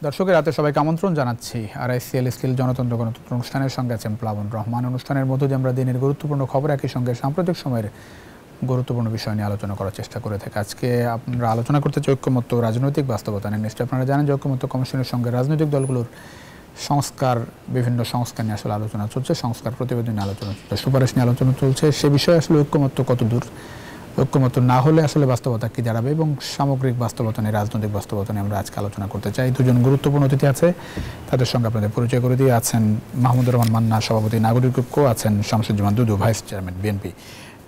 দর্শকের রাতে সবাইকে আমন্ত্রণ জানাচ্ছি আরআইসিএল স্কিল জনতন্ত্র গণতন্ত্র অনুষ্ঠানের সঙ্গে আছেন প্লাবন রহমান। অনুষ্ঠানের মধ্যে আমরা দিনের গুরুত্বপূর্ণ খবর একই সঙ্গে সাম্প্রতিক সময়ের গুরুত্বপূর্ণ বিষয় নিয়ে আলোচনা করার চেষ্টা করে থাকি। আজকে আমরা আলোচনা করতে চাই ঐক্যমত্য রাজনৈতিক বাস্তবতা নিয়ে। নিশ্চয়ই আপনারা জানেন যে ঐক্যমত্য কমিশনের সঙ্গে রাজনৈতিক দলগুলোর সংস্কার, বিভিন্ন সংস্কার নিয়ে আসলে আলোচনা চলছে, সংস্কার প্রতিবেদন নিয়ে আলোচনা চলছে, সুপারিশ নিয়ে আলোচনা চলছে। সে বিষয়ে আসলে ঐক্যমত্য কত দূর, ঐক্যমত্য না হলে আসলে বাস্তবতা কি দাঁড়াবে এবং সামগ্রিক বাস্তবতা নিয়ে, রাজনৈতিক বাস্তবতা নিয়ে আমরা আজকে আলোচনা করতে চাই। দুজন গুরুত্বপূর্ণ অতিথি আছে, তাদের সঙ্গে আপনাদের পরিচয় করে দিয়ে আছেন মাহমুদুর রহমান মান্না, সভাপতি নাগরিক ঐক্য, আছেন শামসুজ্জামান দুদু, ভাইস চেয়ারম্যান বিএনপি।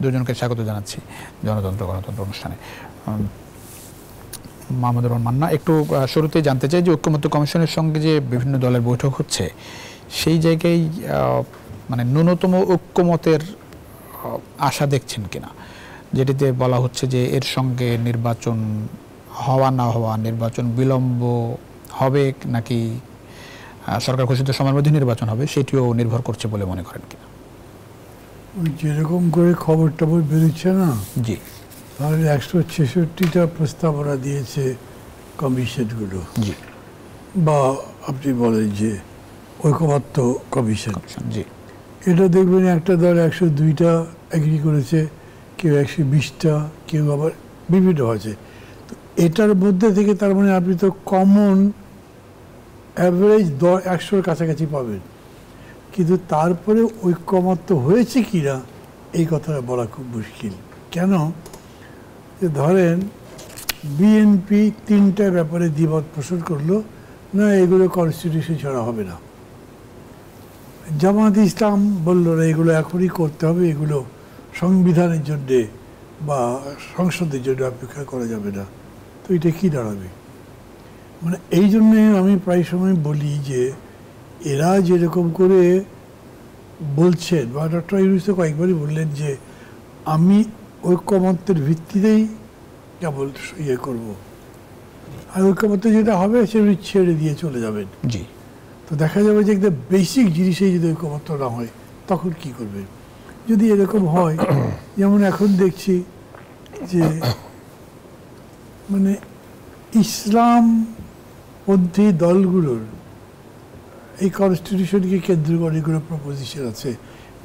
দুজনকে স্বাগত জানাচ্ছি জনতন্ত্র গণতন্ত্র অনুষ্ঠানে। মাহমুদুর রহমান মান্না, একটু শুরুতেই জানতে চাই যে ঐক্যমত্য কমিশনের সঙ্গে যে বিভিন্ন দলের বৈঠক হচ্ছে, সেই জায়গায় মানে ন্যূনতম ঐক্যমতের আশা দেখছেন কিনা? যেটিতে বলা হচ্ছে যে এর সঙ্গে নির্বাচন হওয়া না হওয়া, নির্বাচন বিলম্ব হবে নাকি সরকার ঘোষিত সময়ের মধ্যে নির্বাচন হবে, সেটিও নির্ভর করছে বলে মনে করেন কিনা? যেরকম করে খবর টবর বেরোচ্ছে না, জি, তাহলে 166টা প্রস্তাবনা দিয়েছে কমিশনগুলো, জি, বা আপনি বলেন যে ঐকমত্য কমিশন। জি, এটা দেখবেন একটা দল 102টা এগ্রি করেছে, কেউ 120টা, কেউ আবার বিভিন্ন আছে। তো এটার মধ্যে থেকে তার মানে আপনি তো কমন অ্যাভারেজ 100-র কাছাকাছি পাবেন, কিন্তু তারপরে ঐক্যমত্য হয়েছে কিনা এই কথাটা বলা খুব মুশকিল। কেন? যে ধরেন বিএনপি 3টা ব্যাপারে দ্বিমত পোষণ করলো, না এগুলো কনস্টিটিউশন ছাড়া হবে না। জামাত ইসলাম বললো না এগুলো এখনই করতে হবে, এগুলো সংবিধানের জন্যে বা সংসদের জন্য অপেক্ষা করা যাবে না। তো এটা কী দাঁড়াবে? মানে এই জন্যে আমি প্রায় সময় বলি যে এরা যেরকম করে বলছেন, বা ডক্টর ইউনূস তো কয়েকবারই বললেন যে আমি ঐক্যমত্যের ভিত্তিতেই কেবল ইয়ে করবো, আর ঐক্যমত্য যেটা হবে সেটা ছেড়ে দিয়ে চলে যাবেন। জি, তো দেখা যাবে যে একদম বেসিক জিনিসেই যদি ঐক্যমত্য না হয় তখন কি করবে? যদি এরকম হয়, যেমন এখন দেখছি যে মানে ইসলামপন্থী দলগুলোর এই কনস্টিটিউশনকে কেন্দ্র করে অনেকগুলো প্রপোজিশন আছে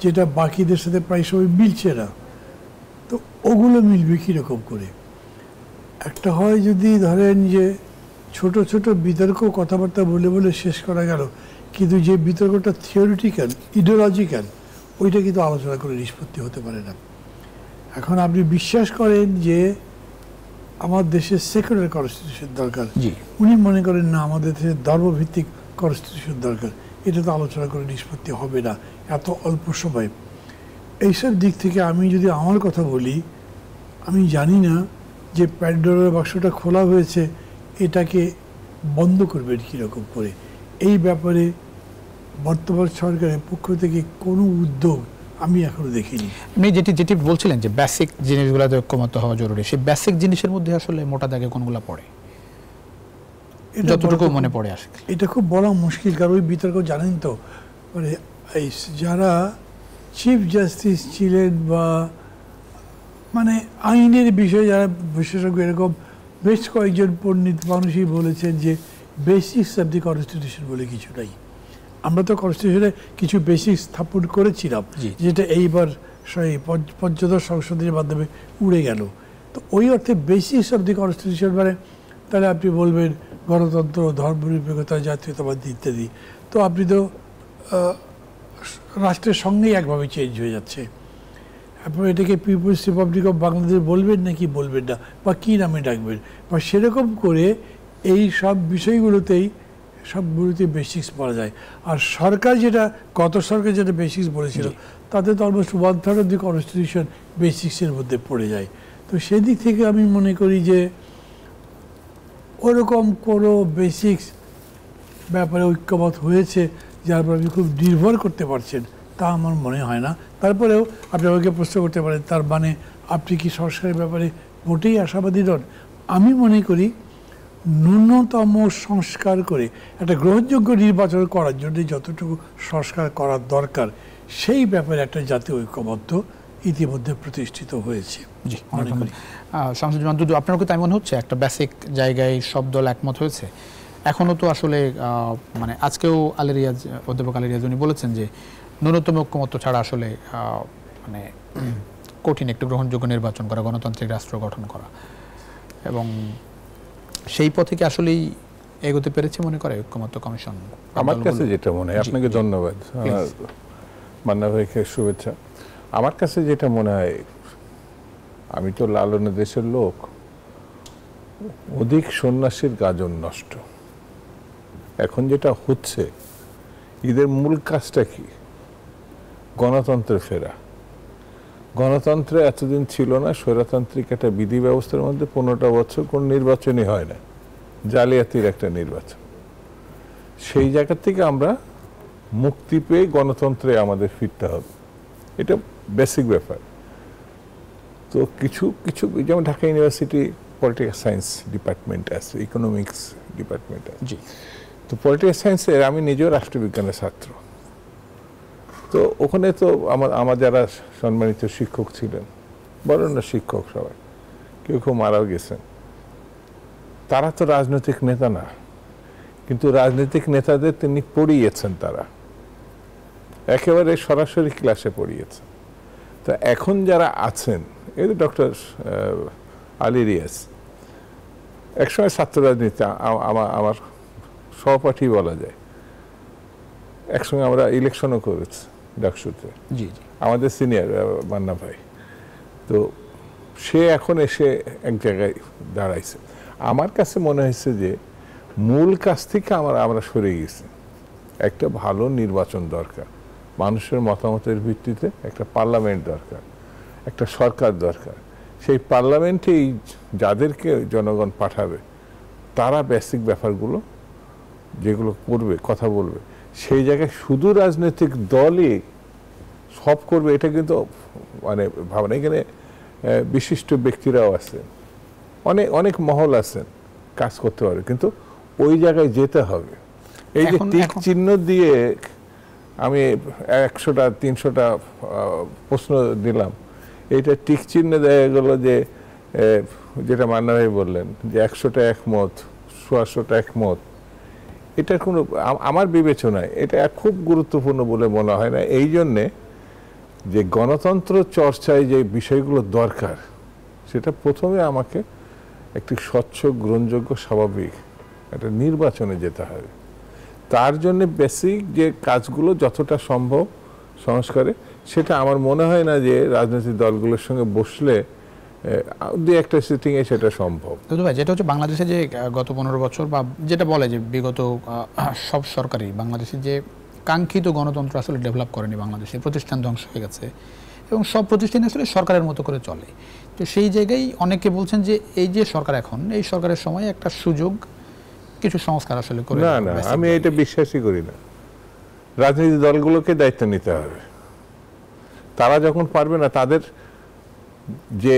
যেটা বাকিদের সাথে প্রায় সময় মিলছে না। তো ওগুলো মিলবে কীরকম করে? একটা হয় যদি ধরেন যে ছোট ছোট বিতর্ক কথাবার্তা বলে বলে শেষ করা গেল, কিন্তু যে বিতর্কটা থিওরিটিক্যাল, ইডিওলজিক্যাল, ওইটা কিন্তু আলোচনা করে নিষ্পত্তি হতে পারে না। এখন আপনি বিশ্বাস করেন যে আমার দেশে সেকুলার কনস্টিটিউশন দরকার, উনি মনে করেন না আমাদের দেশে ধর্মভিত্তিক কনস্টিটিউশন দরকার, এটা তো আলোচনা করে নিষ্পত্তি হবে না এত অল্প সময়। এইসব দিক থেকে আমি যদি আমার কথা বলি, আমি জানি না যে প্যান্ডোরার বাক্সটা খোলা হয়েছে, এটাকে বন্ধ করবেন কীরকম করে। এই ব্যাপারে বর্তমান সরকারের পক্ষ থেকে কোনো উদ্যোগ আমি এখনো দেখিনি। আপনি যেটি বলছিলেন যে বেসিক জিনিসগুলোতে ঐক্যমত্য হওয়া জরুরি, সেই বেসিক জিনিসের মধ্যে আসলে মোটা দাগে কোনগুলো পড়ে, যতটুকু মনে পড়ে আসে? এটা খুব বলা মুশকিল, কারণ ওই বিতর্ক জানেন তো, মানে এই যারা চিফ জাস্টিস ছিলেন বা মানে আইনের বিষয়ে যারা বিশেষজ্ঞ, এরকম বেশ কয়েকজন পণ্ডিত মানুষই বলেছেন যে বেসিক্স অব দি কনস্টিটিউশন বলে কিছু নাই। আমরা তো কনস্টিটিউশনে কিছু বেসিক স্থাপন করেছিলাম, যেটা এইবার সেই পঞ্চদশ সংশোধনীর মাধ্যমে উড়ে গেল। তো ওই অর্থে বেসিক্স অব দি কনস্টিটিউশন মানে তাহলে আপনি বলবেন গণতন্ত্র, ধর্মনিরপেক্ষতা, জাতীয়তাবাদ ইত্যাদি। তো আপনি তো রাষ্ট্রের সঙ্গেই একভাবে চেঞ্জ হয়ে যাচ্ছে। আপনার এটাকে পিপলস রিপাবলিক অফ বাংলাদেশ বলবেন নাকি বলবেন না, বা কী নামে ডাকবেন, বা সেরকম করে এই সব বিষয়গুলোতেই সবগুলোতে বেসিক্স বলা যায়। আর সরকার যেটা, গত সরকার যেটা বেসিক্স বলেছিল, তাতে তো অলমোস্ট 1/3 অফ দি কনস্টিটিউশন বেসিক্সের মধ্যে পড়ে যায়। তো সেদিক থেকে আমি মনে করি যে ওরকম কোনো বেসিক্স ব্যাপারে ঐক্যমত হয়েছে যার উপর আপনি খুব নির্ভর করতে পারছেন, তা আমার মনে হয় না। তারপরেও আপনি আমাকে প্রশ্ন করতে পারেন তার মানে আপনি কি সংস্কারের ব্যাপারে মোটেই আশাবাদী নন? আমি মনে করি ন্যূনতম সংস্কার করে একটা গ্রহণযোগ্য নির্বাচন করার জন্য যতটুকু সংস্কার করার দরকার, সেই ব্যাপারে একটা জাতীয় ঐক্যমত্য ইতিমধ্যে প্রতিষ্ঠিত হয়েছে। জি, শামসুজ্জামান দুদু, আপনার কি তাই মনে হচ্ছে একটা বেসিক জায়গায় সব দল একমত হয়েছে এখনো তো আসলে মানে আজকেও অধ্যাপক আলী রিয়াজ উনি বলেছেন যে ন্যূনতম ঐক্যমত্য ছাড়া আসলে মানে কঠিন একটু গ্রহণযোগ্য নির্বাচন করা, গণতান্ত্রিক রাষ্ট্র গঠন করা, এবং সেই পথে কি আসলেই এগোতে পেরেছে মনে করে ঐক্যমত্য কমিশন? আমার কাছে যেটা মনে হয়, আপনাকে ধন্যবাদ, মান্না ভাইকে শুভেচ্ছা। আমার কাছে যেটা মনে হয়, আমি তো লালন দেশের লোক, অধিক সন্ন্যাসীর গাজন নষ্ট। এখন যেটা হচ্ছে, এদের মূল কাজটা কি? গণতন্ত্রে ফেরা। গণতন্ত্রে এতদিন ছিল না, স্বৈরতান্ত্রিক একটা বিধি ব্যবস্থার মধ্যে 15টা বছর কোনো নির্বাচনই হয় না, জালিয়াতির একটা নির্বাচন। সেই জায়গা থেকে আমরা মুক্তি পেয়ে গণতন্ত্রে আমাদের ফিরতে হবে, এটা বেসিক ব্যাপার। তো কিছু কিছু যেমন Dhaka university political science department আছে, ইকোনমিক্স ডিপার্টমেন্ট আছে। জি। তো পলিটিক্যাল সায়েন্সের আমি নিজেও রাষ্ট্রবিজ্ঞানের ছাত্র। তো ওখানে তো আমার যারা সম্মানিত শিক্ষক ছিলেন, বলেন না শিক্ষক, সবাই কেউ কেউ মারাও গেছেন, তারা তো রাজনৈতিক নেতা না, কিন্তু রাজনৈতিক নেতাদের তিনি পড়িয়েছেন, তারা একেবারে সরাসরি ক্লাসে পড়িয়েছেন। তো এখন যারা আছেন, এই ডক্টর আলী রিয়াজ একসময় ছাত্র রাজনীতি আমার সহপাঠী বলা যায়, একসঙ্গে আমরা ইলেকশনও করেছি ডাকসুতে, জি জি, আমাদের সিনিয়র মান্না ভাই। তো সে এখন এসে এক জায়গায় দাঁড়াইছে। আমার কাছে মনে হয়েছে যে মূল কাজ থেকে আমরা সরে গেছি। একটা ভালো নির্বাচন দরকার, মানুষের মতামতের ভিত্তিতে একটা পার্লামেন্ট দরকার, একটা সরকার দরকার। সেই পার্লামেন্টেই যাদেরকে জনগণ পাঠাবে, তারা বেসিক ব্যাপারগুলো যেগুলো করবে, কথা বলবে, সেই জায়গায় শুধু রাজনৈতিক দলই সব করবে এটা কিন্তু মানে ভাবনা। এখানে বিশিষ্ট ব্যক্তিরাও আছেন, অনেক অনেক মহল আছেন, কাজ করতে পারে, কিন্তু ওই জায়গায় যেতে হবে। এই যে টিক চিহ্ন দিয়ে আমি 100টা 300টা প্রশ্ন দিলাম, এইটা টিক চিহ্ন দেখা গেল যে যেটা মান্না ভাই বললেন যে 100টা একমত, 100টা একমত, এটা কোনো আমার বিবেচনায় এটা খুব গুরুত্বপূর্ণ বলে মনে হয় না। এই জন্যে যে গণতন্ত্র চর্চায় যে বিষয়গুলো দরকার, সেটা প্রথমে আমাকে একটি স্বচ্ছ, গ্রহণযোগ্য, স্বাভাবিক একটা নির্বাচনে যেতে হবে। তার জন্য বেসিক যে কাজগুলো যতটা সম্ভব সংস্কারে, সেটা আমার মনে হয় না যে রাজনৈতিক দলগুলোর সঙ্গে বসলে দু একটা সিটিংয়ে সেটা সম্ভব। ভাই, যেটা হচ্ছে বাংলাদেশে যে গত 15 বছর বা যেটা বলে যে বিগত সব সরকারই বাংলাদেশে যে কাঙ্ক্ষিত গণতন্ত্র আসলে ডেভেলপ করেনি, বাংলাদেশে প্রতিষ্ঠান ধ্বংস হয়ে গেছে এবং সব প্রতিষ্ঠান আসলে সরকারের মতো করে চলে। তো সেই জায়গায় অনেকে বলছেন যে এই যে সরকার এখন, এই সরকারের সময় একটা সুযোগ কিছু সংস্কার আসলে করে। না না, আমি এটা বিশ্বাসই করি না। রাজনৈতিক দলগুলোকে দায়িত্ব নিতে হবে। তারা যখন পারবে না, তাদের যে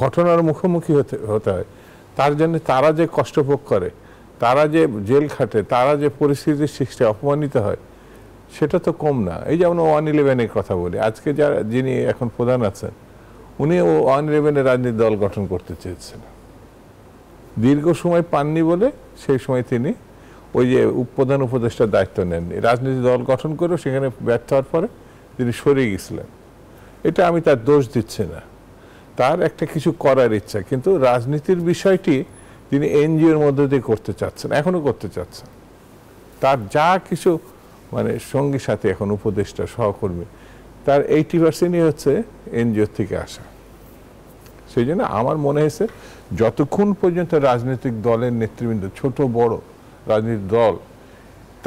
ঘটনার মুখোমুখি হতে হয়, তার জন্য তারা যে কষ্ট ভোগ করে, তারা যে জেল খাটে, তারা যে পরিস্থিতির সৃষ্টি অপমানিত হয়, সেটা তো কম না। এই যেমন 111-এর কথা বলি, আজকে যিনি এখন প্রধান আছেন, উনি 111-এর রাজনৈতিক দল গঠন করতে চেয়েছেন, দীর্ঘ সময় পাননি বলে সেই সময় তিনি ওই যে প্রধান উপদেষ্টার দায়িত্ব নেননি, রাজনৈতিক দল গঠন করেও সেখানে ব্যর্থ হওয়ার পরে তিনি সরে গেছিলেন। এটা আমি তার দোষ দিচ্ছি না, তার একটা কিছু করার ইচ্ছা, কিন্তু রাজনীতির বিষয়টি তিনি এনজিওর মধ্যে দিয়ে করতে চাচ্ছেন, এখনো করতে চাচ্ছেন। তার যা কিছু মানে সঙ্গী সাথী এখন উপদেষ্টা, সহকর্মী, তার 80%ই হচ্ছে এনজিও থেকে আসা। সেই জন্য আমার মনে হয়েছে যতক্ষণ পর্যন্ত রাজনৈতিক দলের নেতৃবৃন্দ, ছোট বড় রাজনৈতিক দল,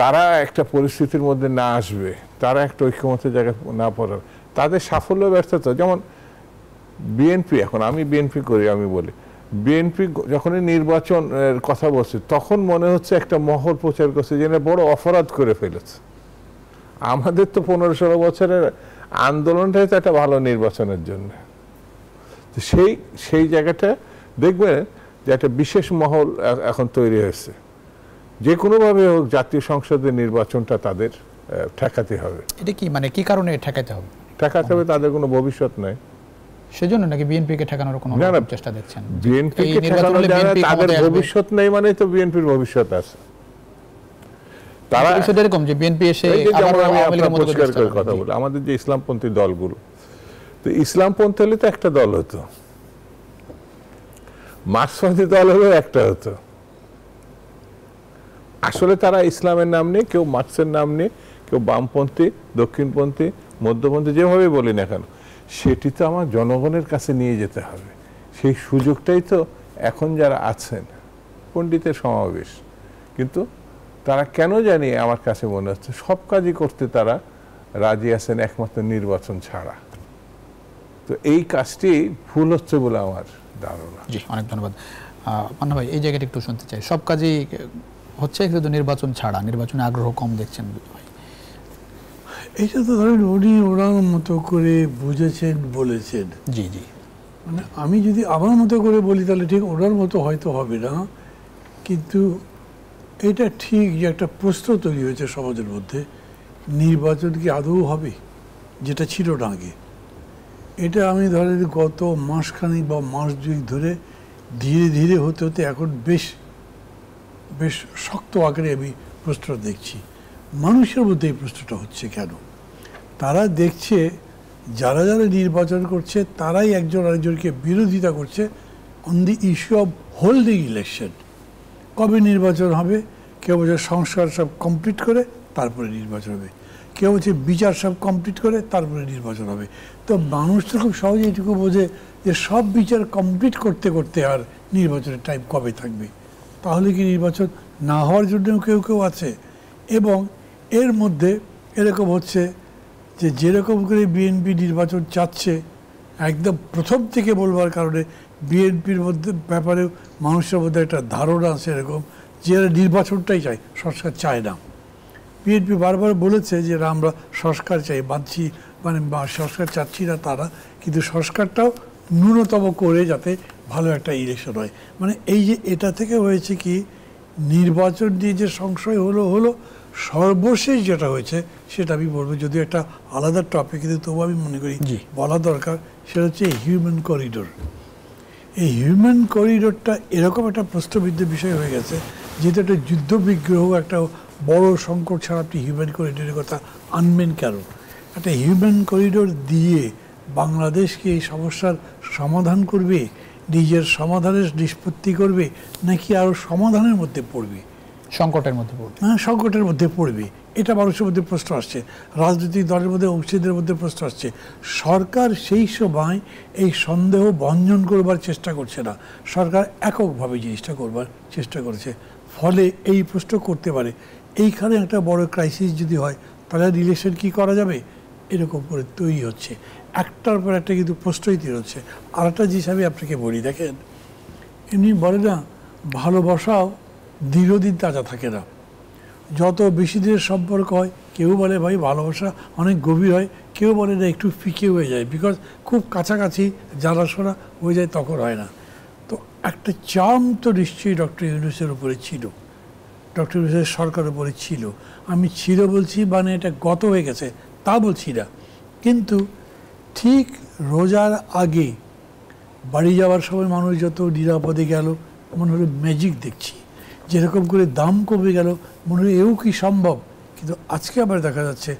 তারা একটা পরিস্থিতির মধ্যে না আসবে, তারা একটা ঐক্যমতের জায়গায় না পড়ার, তাদের সাফল্য ব্যর্থতা। যেমন বিএনপি, এখন আমি বিএনপি করি, আমি বলি বিএনপি যখনই নির্বাচনের কথা বলছে, তখন মনে হচ্ছে একটা মহল প্রচার করছে যেন বড় অপরাধ করে ফেলেছে। আমাদের তো 15-16 বছরের আন্দোলনটাই তো একটা ভালো নির্বাচনের জন্য। সেই জায়গাটা দেখবেন যে একটা বিশেষ মহল এখন তৈরি হয়েছে। যে কোনোভাবে হোক জাতীয় সংসদের নির্বাচনটা তাদের ঠেকাতে হবে। এটা কি মানে কি কারণে ঠেকাতে হবে? ঠেকাতে হবে, তাদের কোনো ভবিষ্যৎ নাই। সেজন্য নাকি বিএনপিকে ঠেকানোর কোনো চেষ্টা দেখছেন? বিএনপিকে ঠেকানো যায় না, তাদের ভবিষ্যৎ নেই মানে তো বিএনপির ভবিষ্যৎ আছে। তারা বিষয়টা এরকম যে বিএনপি এসে আবার আমি আপনার পরিষ্কার করে কথা বলি, আমাদের যে ইসলামপন্থী দলগুলো, তো ইসলামপন্থী হলে তো একটা দল হতো, মার্ক্সবাদী দল হলেও একটা হতো। আসলে তারা ইসলামের নাম নিয়ে, কেউ মার্ক্সের নাম নিয়ে, কেউ বামপন্থী, দক্ষিণপন্থী, মধ্যপন্থী, যেভাবে বলি না কেন, সেটি তো আমার জনগণের কাছে নিয়ে যেতে হবে। সেই সুযোগটাই তো এখন যারা আছেন, পণ্ডিতের সমাবেশ, কিন্তু তারা কেন জানি আমার কাছে মনে হচ্ছে সব কাজই করতে তারা রাজি আছেন একমাত্র নির্বাচন ছাড়া। তো এই কাজটি ভুল হচ্ছে বলে আমার ধারণা। জি, অনেক ধন্যবাদ। মান্না ভাই, এই জায়গাটা একটু শুনতে চাই, সব কাজই হচ্ছে কিন্তু নির্বাচন ছাড়া, নির্বাচনে আগ্রহ কম দেখছেন ভাই। এটা তো ধরেন উনি ওনার মতো করে বুঝেছেন, বলেছেন। জি জি, মানে আমি যদি আমার মতো করে বলি তাহলে ঠিক ওনার মতো হয়তো হবে না, কিন্তু এটা ঠিক যে একটা প্রশ্ন তৈরি হয়েছে সমাজের মধ্যে, নির্বাচন কি আদৌ হবে, যেটা ছিল না আগে। এটা আমি ধরেন গত মাসখানেক বা মাস দুই ধরে ধীরে ধীরে হতে হতে এখন বেশ বেশ শক্ত আকারে আমি প্রশ্নটা দেখছি। মানুষের মধ্যে এই প্রশ্নটা হচ্ছে কেন? তারা দেখছে যারা যারা নির্বাচন করছে তারাই একজন আরেকজনকে বিরোধিতা করছে on the issue of holding election. কবে নির্বাচন হবে? কেউ বলছে সংস্কার সব কমপ্লিট করে তারপরে নির্বাচন হবে, কেউ বলছে বিচার সব কমপ্লিট করে তারপরে নির্বাচন হবে। তো মানুষ তো খুব সহজে এটুকু বোঝে যে সব বিচার কমপ্লিট করতে করতে আর নির্বাচনের টাইম কবে থাকবে, তাহলে কি নির্বাচন না হওয়ার জন্যও কেউ কেউ আছে। এবং এর মধ্যে এরকম হচ্ছে যে যেরকম করে বিএনপি নির্বাচন চাচ্ছে, একদম প্রথম থেকে বলবার কারণে বিএনপির মধ্যে ব্যাপারেও মানুষের মধ্যে একটা ধারণা আছে এরকম যে এরা নির্বাচনটাই চায়, সংস্কার চায় না। বিএনপি বারবার বলেছে যে আমরা সংস্কার চাই, মানে সংস্কার চাচ্ছি না তারা, কিন্তু সংস্কারটাও ন্যূনতম করে যাতে ভালো একটা ইলেকশন হয়। মানে এই যে এটা থেকে হয়েছে কি, নির্বাচন নিয়ে যে সংশয় হলো সর্বশেষ যেটা হয়েছে সেটা আমি বলবো, যদিও একটা আলাদা টপিক, কিন্তু তবু আমি মনে করি বলা দরকার, সেটা হচ্ছে হিউম্যান করিডোর। এই হিউম্যান করিডোরটা এরকম একটা প্রশ্নবিদ্ধ বিষয় হয়ে গেছে, যেহেতু একটা যুদ্ধ বিগ্রহ, একটা বড় সংকট ছাড়া আপনি হিউম্যান করিডোরের কথা আনবেন কেন? একটা হিউম্যান করিডোর দিয়ে বাংলাদেশকে এই সমস্যার সমাধান করবে, নিজের সমাধানের নিষ্পত্তি করবে, নাকি আরও সমাধানের মধ্যে পড়বে, সংকটের মধ্যে পড়বে? হ্যাঁ, সংকটের মধ্যে পড়বে। এটা মানুষের মধ্যে প্রশ্ন আসছে, রাজনৈতিক দলের মধ্যে, অংশীদারদের মধ্যে প্রশ্ন আসছে। সরকার সেই সময় এই সন্দেহ ভঞ্জন করবার চেষ্টা করছে না, সরকার এককভাবে জিনিসটা করবার চেষ্টা করেছে। ফলে এই প্রশ্ন করতে পারে এইখানে একটা বড় ক্রাইসিস যদি হয় তাহলে রিলেশন কি করা যাবে, এরকম করে তৈরি হচ্ছে, একটার পর একটা কিন্তু প্রশ্নই তৈরি হচ্ছে। আর একটা জিনিস আমি আপনাকে বলি, দেখেন এমনি বলে না, ভালোবাসাও দীর্ঘদিন তাজা থাকে না। যত বেশি দিনের সম্পর্ক হয়, কেউ বলে ভাই ভালোবাসা অনেক গভীর হয়, কেউ বলে না একটু ফিকে হয়ে যায়, বিকজ খুব কাছাকাছি জানাশোনা হয়ে যায়, তখন হয় না। তো একটা চাম তো নিশ্চয়ই ডক্টর ইউনূসের উপরে ছিল, ডক্টর ইউনূসের সরকারের উপরে ছিল। আমি ছিল বলছি মানে এটা গত হয়ে গেছে তা বলছি না, কিন্তু ঠিক রোজার আগে বাড়ি যাওয়ার সময় মানুষ যত নিরাপদে গেল, মনে হলো ম্যাজিক দেখছি, যেরকম করে দাম কমে গেল মনে হয় এও কি সম্ভব। কিন্তু আজকে আবার দেখা যাচ্ছে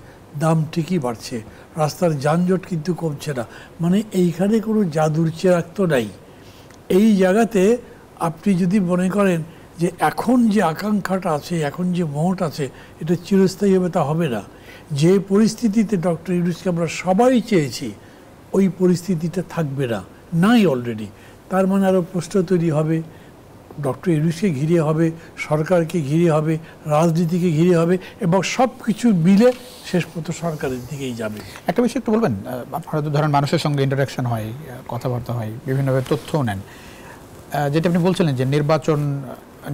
দাম ঠিকই বাড়ছে, রাস্তার যানজট কিন্তু কমছে না। মানে এইখানে কোনো জাদুর চেরাগ তো নাই। এই জায়গাতে আপনি যদি মনে করেন যে এখন যে আকাঙ্ক্ষাটা আছে, এখন যে মোহটা আছে, এটা চিরস্থায়ী হবে, তা হবে না। যে পরিস্থিতিতে ডক্টর ইউনূসকে আমরা সবাই চেয়েছি, ওই পরিস্থিতিটা থাকবে না, নাই অলরেডি। তার মানে আরও প্রশ্ন তৈরি হবে, ডক্টর ইউনূসকে ঘিরে হবে, সরকারকে ঘিরে হবে, রাজনীতিকে ঘিরে হবে, এবং সব কিছু মিলে শেষ পর্যন্ত সরকারের দিকেই যাবে। একটা বিষয় একটু বলবেন, আপনারা তো ধরেন মানুষের সঙ্গে ইন্টারাকশন হয়, কথাবার্তা হয়, বিভিন্নভাবে তথ্যও নেন, যেটা আপনি বলছিলেন যে নির্বাচন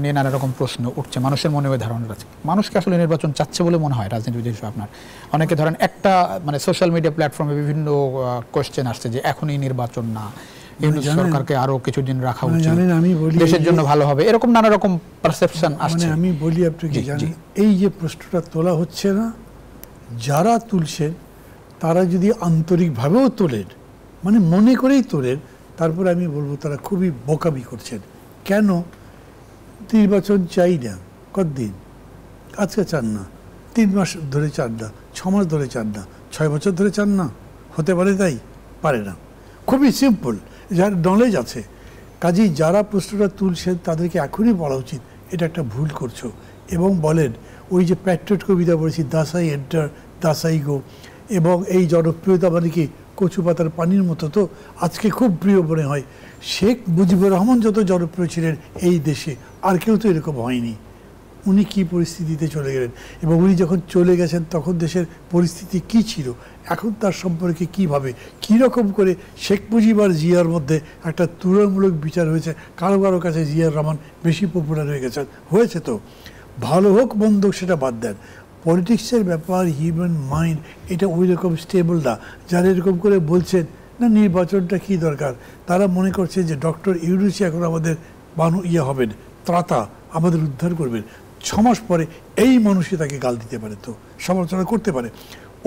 নিয়ে নানা রকম প্রশ্ন উঠছে, মানুষের মনে ওই ধারণা আছে। মানুষকে আসলে নির্বাচন চাচ্ছে বলে মনে হয় রাজনীতিবিদ হিসেবে আপনার? অনেকে ধরেন একটা মানে সোশ্যাল মিডিয়া প্ল্যাটফর্মে বিভিন্ন কোয়েশ্চেন আসছে যে এখনই নির্বাচন না, ইউনূস সরকারকে আরো কিছুদিন রাখা উচিত, দেশের জন্য ভালো হবে, এরকম নানা রকম পারসেপশন আসছে। আমি বলি আপনাকে, জানেন এই যে প্রশ্নটা তোলা হচ্ছে না, যারা তুলছেন তারা যদি আন্তরিকভাবেও তোলেন মানে মনে করেই তোলেন। তারপরে আমি বলবো তারা খুবই বোকামি করছেন। কেন নির্বাচন চাই না? কতদিন? আজকে চান না, 3 মাস ধরে চান না, 6 মাস ধরে চান না, 6 বছর ধরে চান না? হতে পারে? তাই পারে না। খুবই সিম্পল, যার নলেজ আছে। কাজেই যারা প্রশ্নটা তুলছেন তাদেরকে এখনই বলা উচিত এটা একটা ভুল করছো, এবং বলেন ওই যে প্যাট্রিয়ট কবিতা বলেছি, দাসাই এন্টার দাসাই গো, এবং এই জনপ্রিয়তা মানে কি কচু পাতার পানির মতো। তো আজকে খুব প্রিয় মনে হয়, শেখ মুজিবুর রহমান যত জনপ্রিয় ছিলেন এই দেশে আর কেউ তো এরকম হয়নি। উনি কি পরিস্থিতিতে চলে গেলেন, এবং উনি যখন চলে গেছেন তখন দেশের পরিস্থিতি কি ছিল, এখন তার সম্পর্কে কীভাবে কীরকম করে শেখ মুজিব আর জিয়ার মধ্যে একটা তুলনামূলক বিচার হয়েছে। কারো কারো কাছে জিয়ার রহমান বেশি পপুলার হয়ে গেছেন, হয়েছে তো। ভালো হোক মন্দ সেটা বাদ দেন, পলিটিক্সের ব্যাপার, হিউম্যান মাইন্ড এটা ওই রকম স্টেবল না। যারা এরকম করে বলছেন না নির্বাচনটা কী দরকার, তারা মনে করছে যে ডক্টর ইউনূসই এখন আমাদের হবেন, ত্রাতা, আমাদের উদ্ধার করবেন। 6 মাস পরে এই মানুষই তাকে গাল দিতে পারে, তো সমালোচনা করতে পারে।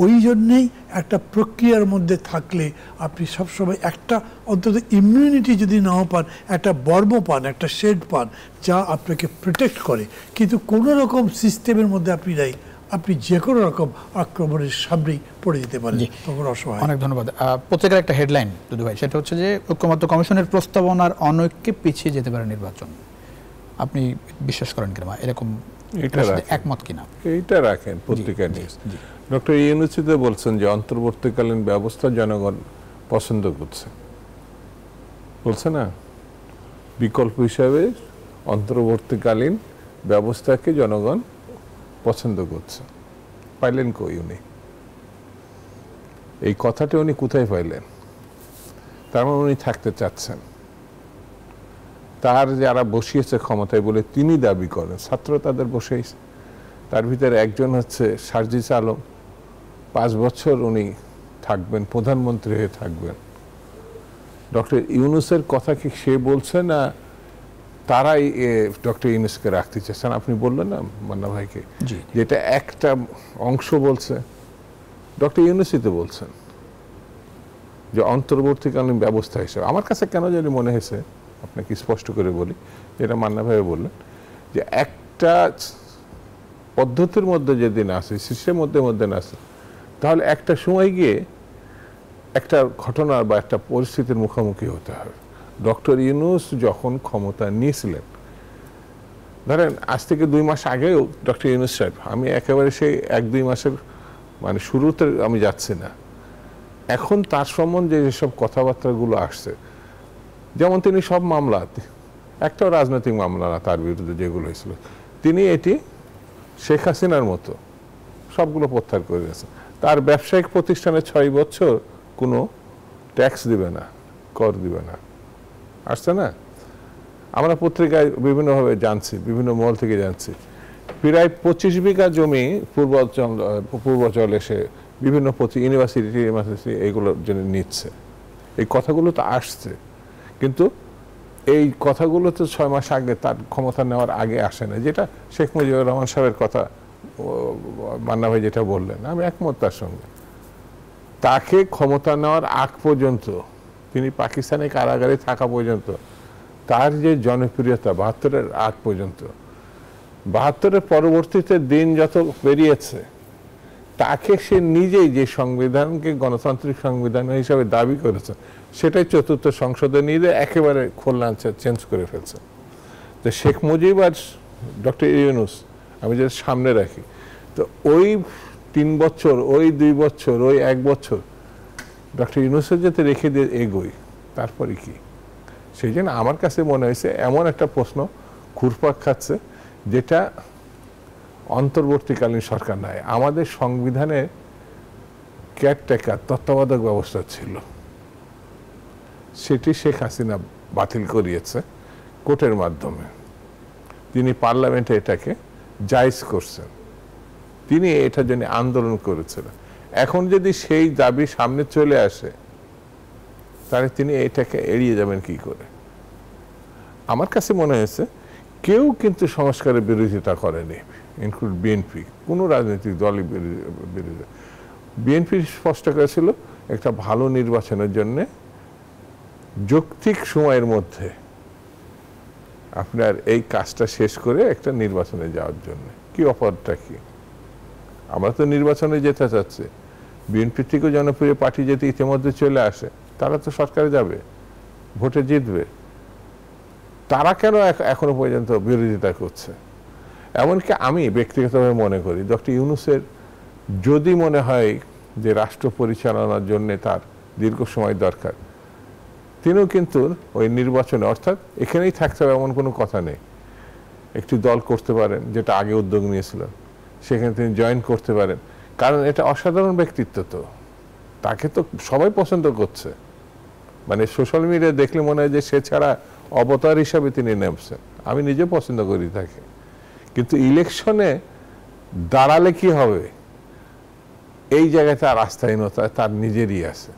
ওই জন্যেই একটা প্রক্রিয়ার মধ্যে থাকলে আপনি সবসময় একটা অন্তত ইমিউনিটি যদি নাও পান, একটা বর্ম পান, একটা শেড পান যা আপনাকে প্রোটেক্ট করে। কিন্তু কোনো রকম সিস্টেমের মধ্যে আপনি নাই, আপনি যে কোনো রকম আক্রমণের সামনেই পড়ে যেতে পারেন, তখন অসহায়। অনেক ধন্যবাদ। পত্রিকার একটা হেডলাইন দুদু ভাই, সেটা হচ্ছে যে ঐক্যমত্য কমিশনের প্রস্তাবনার অনৈক্যে পিছিয়ে যেতে পারে নির্বাচন। আপনি বিশ্বাস করেন কিনা, এরকম একমত কিনা? এইটা রাখেন পত্রিকা নিউজ। ডক্টর ইউনূস বলছেন যে অন্তর্বর্তীকালীন ব্যবস্থা জনগণ পছন্দ করছে, বলছে না, বিকল্প হিসাবে অন্তর্বর্তীকালীন ব্যবস্থাকে জনগণ পছন্দ করছে। পাইলেন কই উনি এই কথাটা? উনি কোথায় পাইলেন? তার মানে উনি থাকতে চাচ্ছেন। তার যারা বসিয়েছে ক্ষমতায় বলে তিনি দাবি করেন, ছাত্র তাদের বসেছে। তার ভিতরে একজন হচ্ছে সার্জিস আলম, 5 বছর উনি থাকবেন, প্রধানমন্ত্রী হয়ে থাকবেন। ডক্টর ইউনূসের কথা কি সে বলছে না তারাই ডক্টর ইউনূসকে রাখতে চাচ্ছেন? আপনি বললেন না মান্না ভাইকে, যেটা একটা অংশ বলছে, ডক্টর ইউনূসই তো বলছেন যে অন্তর্বর্তীকালীন ব্যবস্থা হিসেবে। আমার কাছে কেন জানি মনে হয়েছে, আপনাকে স্পষ্ট করে বলি, যেটা মান্না ভাই বললেন, যে একটা পদ্ধতির মধ্যে যদি না আসে, সিস্টেমের মধ্যে না আসে, তাহলে একটা সময় গিয়ে একটা ঘটনা বা একটা পরিস্থিতির মুখোমুখি হতে হবে। ডক্টর ইউনূস যখন ক্ষমতা নিয়েছিলেন, ধরেন আজ থেকে 2 মাস আগেও ডক্টর ইউনূস সাহেব, আমি একেবারে সেই 1-2 মাসের মানে শুরুতে আমি যাচ্ছি না, এখন তার সম্বন্ধে যেসব কথাবার্তাগুলো আসছে, যেমন তিনি সব মামলা, একটাও রাজনৈতিক মামলা না তার বিরুদ্ধে যেগুলো হয়েছিল, তিনি এটি শেখ হাসিনার মতো সবগুলো প্রত্যাহার করে দিয়েছেন। তার ব্যবসায়িক প্রতিষ্ঠানে 6 বছর কোনো ট্যাক্স দিবে না, কর দিবে না, আসছে না? আমরা পত্রিকায় বিভিন্নভাবে জানছি, বিভিন্ন মহল থেকে জানছি, প্রায় 25 বিঘা জমি পূর্বাঞ্চল এসে বিভিন্ন ইউনিভার্সিটি এইগুলোর জন্য নিচ্ছে। এই কথাগুলো তো আসছে, কিন্তু এই কথাগুলো তো 6 মাস আগে, তার ক্ষমতা নেওয়ার আগে আসে না। যেটা শেখ মুজিবুর রহমান সাহেবের কথা মান্না ভাই যেটা বললেন, আমি একমত তার সঙ্গে। তাকে ক্ষমতা নেওয়ার আগ পর্যন্ত, তিনি পাকিস্তানে কারাগারে থাকা পর্যন্ত, তার যে জনপ্রিয়তা 72-এর আগ পর্যন্ত, 72-এর পরবর্তীতে দিন যত পেরিয়েছে, তাকে সে নিজেই যে সংবিধানকে গণতান্ত্রিক সংবিধান হিসাবে দাবি করেছে, সেটাই 4র্থ সংসদে নিয়ে একেবারে খুলনা চেঞ্জ করে ফেলছে। তো শেখ মুজিব আর ডক্টর ইউনূস আমি যেটা সামনে রাখি, তো ওই 3 বছর, ওই 2 বছর, ওই 1 বছর ডক্টর ইউনূসের যাতে রেখে দিয়ে এগোই, তারপরে কি? সেই জন্য আমার কাছে মনে হয়েছে এমন একটা প্রশ্ন ঘুরপাক খাচ্ছে, যেটা অন্তর্বর্তীকালীন সরকার নয়, আমাদের সংবিধানে কেয়ারটেকার তত্ত্বাবধায়ক ব্যবস্থা ছিল, সেটি শেখ হাসিনা বাতিল করিয়েছে কোর্টের মাধ্যমে। তিনি পার্লামেন্টে এটাকে জায়েজ করছেন, তিনি এটার জন্য আন্দোলন করেছিলেন। এখন যদি সেই দাবি সামনে চলে আসে, তাহলে তিনি এটাকে এড়িয়ে যাবেন কি করে? আমার কাছে মনে হয়েছে কেউ কিন্তু সংস্কারের বিরোধিতা করেনি, ইনক্লুড বিএনপি, কোনো রাজনৈতিক দলই বিরোধিতা। বিএনপি স্পষ্ট করেছিল একটা ভালো নির্বাচনের জন্য যৌক্তিক সময়ের মধ্যে আপনার এই কাজটা শেষ করে একটা নির্বাচনে যাওয়ার জন্য কি অফারটা কি? আমরা তো নির্বাচনে যেতে চাচ্ছি, বিএনপি থেকেও জনপ্রিয় পার্টি যদি ইতিমধ্যে চলে আসে তারা তো সরকারে যাবে, ভোটে জিতবে, তারা কেন এখনো পর্যন্ত বিরোধিতা করছে? এমনকি আমি ব্যক্তিগতভাবে মনে করি ডক্টর ইউনূসের যদি মনে হয় যে রাষ্ট্র পরিচালনার জন্য তার দীর্ঘ সময় দরকার, তিনিও কিন্তু ওই নির্বাচনে অর্থাৎ এখানেই থাকতে হবে এমন কোনো কথা নেই, একটি দল করতে পারেন যেটা আগে উদ্যোগ নিয়েছিলেন, সেখানে তিনি জয়েন করতে পারেন, কারণ এটা অসাধারণ ব্যক্তিত্ব, তো তাকে তো সবাই পছন্দ করছে, মানে সোশ্যাল মিডিয়ায় দেখলে মনে হয় যে সে ছাড়া অবতার হিসাবে তিনি নেমছেন। আমি নিজে পছন্দ করি তাকে, কিন্তু ইলেকশনে দাঁড়ালে কি হবে এই জায়গায় তার আস্থাহীনতা তার নিজেরই আছে।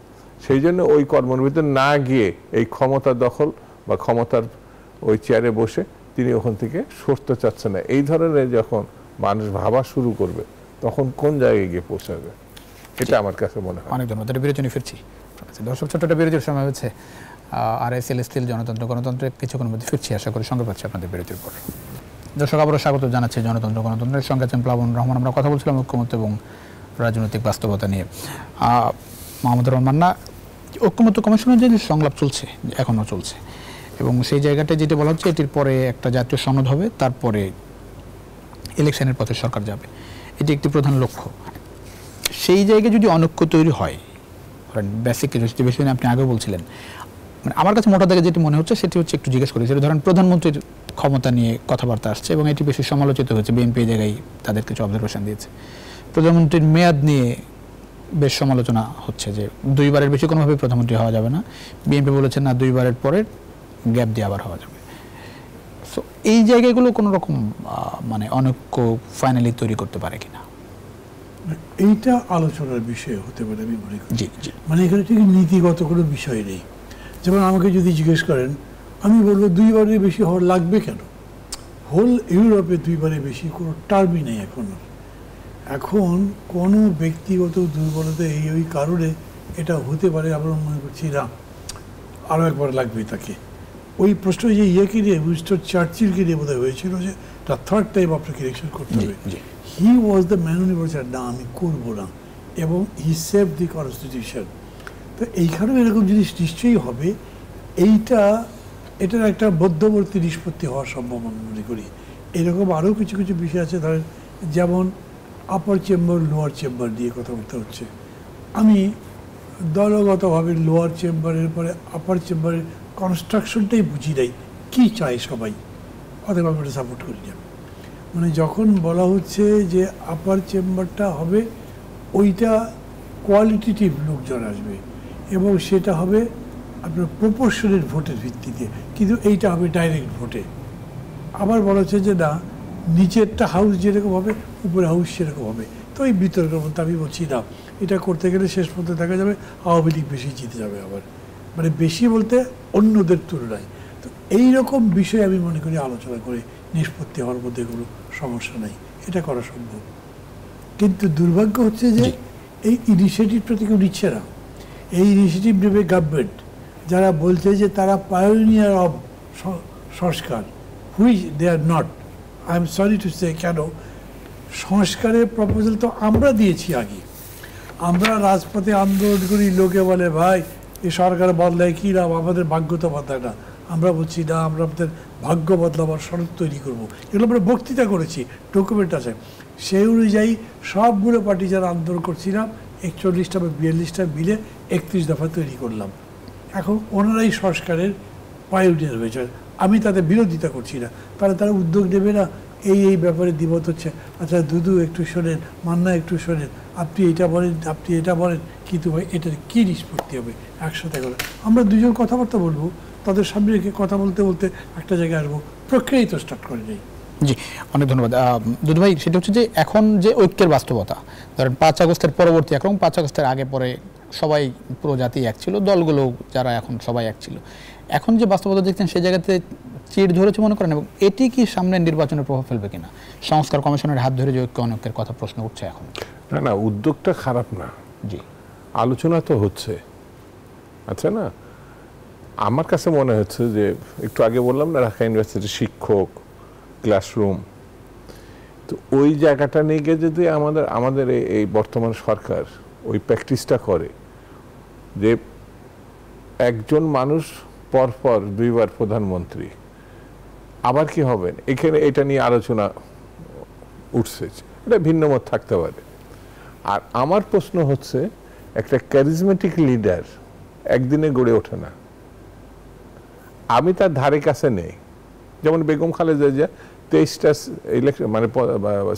সেই জন্য ওই কর্মের ভিতরে না গিয়ে এই ক্ষমতা দখল বা ক্ষমতার ওই চেয়ারে বসে তিনি ওখান থেকে সরতে চাচ্ছেন না। এই ধরনের যখন মানুষ ভাবা শুরু করবে তখন কোন জায়গায় গিয়ে পৌঁছাবে, এটা আমার কাছে মনে হয়। অনেক ধন্যবাদ। বিরোচনে ফিরছি। দর্শক, ছোট্ট বিরতির সময় হচ্ছে, আরআইএসএল স্টিল জনতন্ত্র গণতন্ত্রের কিছুক্ষণের মধ্যে ফিরছি, আশা করি সঙ্গে পাচ্ছি আপনাদের বিরতির পর। দর্শক, আবারও স্বাগত জানাচ্ছি জনতন্ত্র গণতন্ত্রের সঙ্গে আছেন প্লাবন রহমান। আমরা কথা বলছিলাম ঐক্যমত্য এবং রাজনৈতিক বাস্তবতা নিয়ে। মাহমুদুর রহমান, না ঐক্যমত্য কমিশনের যে সংলাপ চলছে, এখনও চলছে, এবং সেই জায়গাটায় যেটা বলা হচ্ছে এটির পরে একটা জাতীয় সনদ হবে, তারপরে ইলেকশনের পথে সরকার যাবে, এটি একটি প্রধান লক্ষ্য। সেই জায়গায় যদি অনৈক্য তৈরি হয়, বেসিক কিছু বিষয় আপনি আগেও বলছিলেন, মানে আমার কাছে মোটা দাগে যেটি মনে হচ্ছে সেটি হচ্ছে একটু জিজ্ঞেস করি, সেটা ধরেন প্রধানমন্ত্রীর ক্ষমতা নিয়ে কথাবার্তা আসছে এবং এটি বেশি সমালোচিত হয়েছে, বিএনপি জায়গায় তাদের কিছু অবজারভেশন দিয়েছে। প্রধানমন্ত্রীর মেয়াদ নিয়ে বেশ সমালোচনা হচ্ছে যে দুইবারের বেশি কোনোভাবেই প্রধানমন্ত্রী হওয়া যাবে না, বিএনপি বলেছেন না, দুইবারের পরে গ্যাপ দিয়ে আবার হওয়া যাবে। সো এই জায়গাগুলো কোনো রকম মানে অনৈক্য ফাইনালি তৈরি করতে পারে কিনা, এইটা আলোচনার বিষয় হতে পারে আমি মনে করি। জি জি, মানে এখানে ঠিক নীতিগত কোনো বিষয় নেই। যেমন আমাকে যদি জিজ্ঞেস করেন, আমি বলবো দুইবারের বেশি হওয়ার লাগবে কেন? হোল ইউরোপে দুইবারের বেশি কোনো টার্মই নেই এখন কোনো ব্যক্তিগত দুর্বলতা এই ওই কারণে এটা হতে পারে আমরা মনে করছি না, আরও একবার লাগবে তাকে। ওই প্রশ্ন যে ইয়েকে নিয়ে উইনস্টন চার্চিলকে নিয়ে বোধহয় হয়েছিল যে তার থার্ড টাইম আপনাকে ইলেকশন করতে হবে, হি ওয়াজ দ্য ম্যান উনি বলছেন না আমি করবো না, এবং হি সেভ দি কনস্টিটিউশন। তো এইখানেও এরকম জিনিস নিশ্চয়ই হবে। এটার একটা মধ্যবর্তী নিষ্পত্তি হওয়ার সম্ভাবনা মনে করি। এরকম আরও কিছু কিছু বিষয় আছে, ধরেন যেমন আপার চেম্বার লোয়ার চেম্বার নিয়ে কথাবার্তা হচ্ছে। আমি দলগতভাবে লোয়ার চেম্বারের পরে আপার চেম্বারের কনস্ট্রাকশনটাই বুঝি নাই, কী চায় সবাই, অতএব আমি ওটা সাপোর্ট করি না। মানে যখন বলা হচ্ছে যে আপার চেম্বারটা হবে, ওইটা কোয়ালিটিটিভ লোকজন আসবে এবং সেটা হবে আপনার প্রপোর্শনের ভোটের ভিত্তিতে, কিন্তু এইটা হবে ডাইরেক্ট ভোটে। আবার বলা হচ্ছে যে না, নিচেরটা হাউস যেরকম হবে উপরে হাউস সেরকম হবে। তো এই বিতর্কের মধ্যে আমি বলছি না, এটা করতে গেলে শেষ পর্যন্ত দেখা যাবে আওয়ামী লীগ বেশি জিতে যাবে, আবার মানে বেশি বলতে অন্যদের তুলনায়। তো এইরকম বিষয়ে আমি মনে করি আলোচনা করে নিষ্পত্তি হওয়ার মধ্যে কোনো সমস্যা নেই, এটা করা সম্ভব। কিন্তু দুর্ভাগ্য হচ্ছে যে এই ইনিশিয়েটিভটা কেউ নিচ্ছে না। এই ইনিশিয়েটিভ নেবে গভর্নমেন্ট, যারা বলছে যে তারা পায়োনিয়ার অফ সংস্কার, which they are not. I am sorry to say, কেন সংস্কারের প্রপোজাল তো আমরা দিয়েছি আগে, আমরা রাজপথে আন্দোলন করি, লোকে বলে ভাই এই সরকার বদলায় কী লাভ, আমাদের ভাগ্য তো বদলায় না। আমরা বলছি না, আমরা আমাদের ভাগ্য বদলাবার সড়ক তৈরি করব। এগুলো আমরা বক্তৃতা করেছি, ডকুমেন্ট আছে। সেই অনুযায়ী সবগুলো পার্টি যারা আন্দোলন করছিলাম 41টা বা 42টা মিলে 31 দফা তৈরি করলাম। এখন ওনারাই সংস্কারের পায়োনিয়ার হয়েছে, আমি তাদের বিরোধিতা করছি না, তারা উদ্যোগ নেবে না। এই ব্যাপারে দ্বিমত হচ্ছে, আচ্ছা দুদু একটু শোনেন, মান্না একটু শোনেন, আপনি এটা বলেন, আপনি এটা বলেন, কিন্তু ভাই এটার কী নিষ্পত্তি হবে একসাথে করে আমরা দুজন কথাবার্তা বলবো, তাদের সামনে রেখে কথা বলতে বলতে একটা জায়গায় আসবো, প্রক্রিয়াই তো স্টার্ট করে নেই। জি, অনেক ধন্যবাদ দুদু ভাই। সেটা হচ্ছে যে এখন যে ঐক্যের বাস্তবতা, ধরেন 5 আগস্টের পরবর্তী এবং 5 আগস্টের আগে পরে সবাই পুরো জাতি এক ছিল, দলগুলো যারা এখন সবাই এক ছিল, এখন যে বাস্তবতা দেখছেন সেই জায়গাতে চিড় ধরেছে মনে করেন, এবং এটি কি সামনে নির্বাচনের প্রভাব ফেলবে কিনা? সংস্কার কমিশনের হাত ধরে যে ঐক্য অনৈক্যের কথা প্রশ্ন উঠছে এখন। না, উদ্যোগটা খারাপ না, জি, আলোচনা তো হচ্ছে, আচ্ছা না, আমার কাছে মনে হচ্ছে যে একটু আগে বললাম না ঢাকা ইউনিভার্সিটির শিক্ষক, ক্লাসরুম, তো ওই জায়গাটা নিয়ে গিয়ে যদি আমাদের এই বর্তমান সরকার ওই প্র্যাকটিসটা করে যে একজন মানুষ পরপর 2 বার প্রধানমন্ত্রী, আবার কি হবেন, এখানে এটা নিয়ে আলোচনা উঠছে, এটা ভিন্ন মত থাকতে পারে। আর আমার প্রশ্ন হচ্ছে একটা ক্যারিজমেটিক লিডার একদিনে গড়ে ওঠে না, আমি তার ধারে কাছে নেই। যেমন বেগম খালেদা জিয়া 23টা ইলেকশন মানে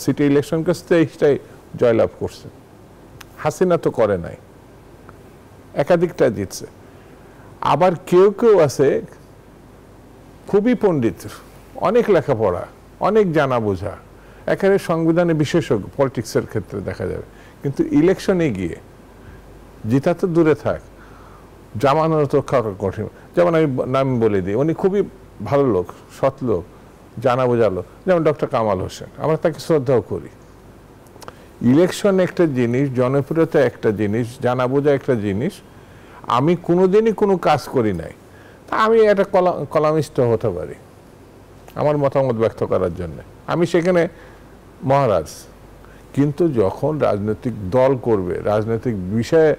সিটি ইলেকশন করছে, 23টাই জয়লাভ করছে। হাসিনা তো করে নাই, একাধিকটা জিতছে। আবার কেউ কেউ আছে খুবই পণ্ডিত, অনেক লেখাপড়া, অনেক জানা বোঝা, একেবারে সংবিধানে বিশেষজ্ঞ, পলিটিক্সের ক্ষেত্রে দেখা যাবে, কিন্তু ইলেকশনে গিয়ে জিতা তো দূরে থাক, জামানোর তো কঠিন। যেমন আমি নাম বলে দিই, উনি খুবই ভালো লোক, সৎ লোক, জানা বোঝা লোক, যেমন ডক্টর কামাল হোসেন, আমরা তাকে শ্রদ্ধাও করি। ইলেকশন একটা জিনিস, জনপ্রিয়তা একটা জিনিস, জানা বোঝা একটা জিনিস। আমি কোনোদিনই কোনো কাজ করি নাই, তা আমি একটা কলামিস্ট হতে পারি আমার মতামত ব্যক্ত করার জন্য, আমি সেখানে মহারাজ। কিন্তু যখন রাজনৈতিক দল করবে, রাজনৈতিক বিষয়ে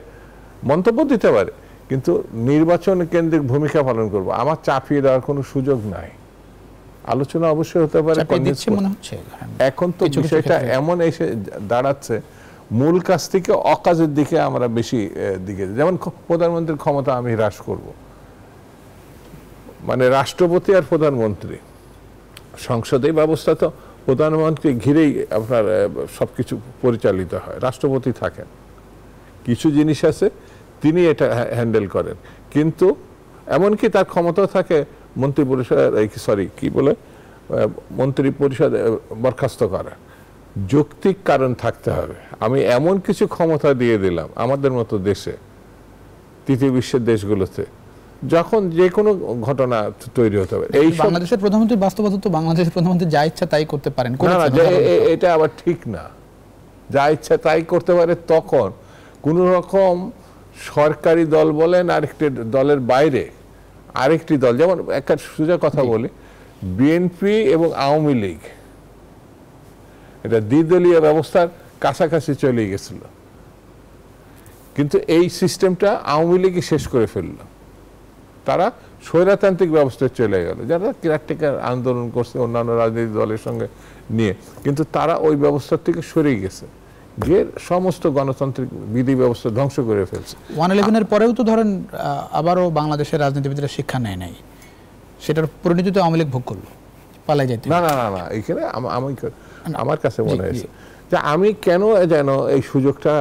মন্তব্য দিতে পারে, কিন্তু নির্বাচন কেন্দ্রিক ভূমিকা পালন করবো, আমার চাপিয়ে দেওয়ার কোনো সুযোগ নাই। আলোচনা অবশ্যই হতে পারে। এখন তো বিষয়টা এমন এসে দাঁড়াচ্ছে, মূল কাজ থেকে অকাজের দিকে আমরা বেশি দিকে, যেমন প্রধানমন্ত্রীর ক্ষমতা আমি হ্রাস করব, মানে রাষ্ট্রপতি আর প্রধানমন্ত্রী, সংসদীয় ব্যবস্থা তো প্রধানমন্ত্রী ঘিরেই আপনার সবকিছু পরিচালিত হয়, রাষ্ট্রপতি থাকেন, কিছু জিনিস আছে তিনি এটা হ্যান্ডেল করেন, কিন্তু এমনকি তার ক্ষমতা থাকে মন্ত্রী পরিষদ মন্ত্রী পরিষদ বরখাস্ত করা। যৌক্তিক কারণ থাকতে হবে। আমি এমন কিছু ক্ষমতা দিয়ে দিলাম আমাদের মতো দেশে, তৃতীয় বিশ্বের দেশগুলোতে যখন যে কোনো ঘটনা তৈরি হতে পারে। এই বাংলাদেশের প্রধানমন্ত্রী বাস্তবতা তো বাংলাদেশের প্রধানমন্ত্রী যা ইচ্ছা তাই করতে পারেন, এটা আবার ঠিক না। যা ইচ্ছা তাই করতে পারে তখন কোন রকম সরকারি দল বলেন আরেকটি দলের বাইরে আরেকটি দল, যেমন একটা সোজা কথা বলি, বিএনপি এবং আওয়ামী লীগ এটা দ্বিদলীয় ব্যবস্থার কাছাকাছি চলে গেছিল, কিন্তু এই সিস্টেমটা আওয়ামী লীগই শেষ করে ফেললো। তারা স্বৈরতান্ত্রিক ব্যবস্থায় চলে গেল, যারা কেয়ারটেকার আন্দোলন করছে অন্যান্য রাজনৈতিক দলের সঙ্গে নিয়ে, কিন্তু তারা ওই ব্যবস্থার থেকে সরে গেছে, যে সমস্ত গণতান্ত্রিক বিধি ব্যবস্থা ধ্বংস করে ফেলছে। 1/11 পরেও তো ধরেন আবারও বাংলাদেশের রাজনীতিবিদরা শিক্ষা নেয় নাই, সেটার পরিণতি তো আওয়ামী লীগ ভোগ করলো, পালাই যাইতে। না, এখানে আমার কাছে মনে হয়েছে যে আমি কেন যেন এই সুযোগটা,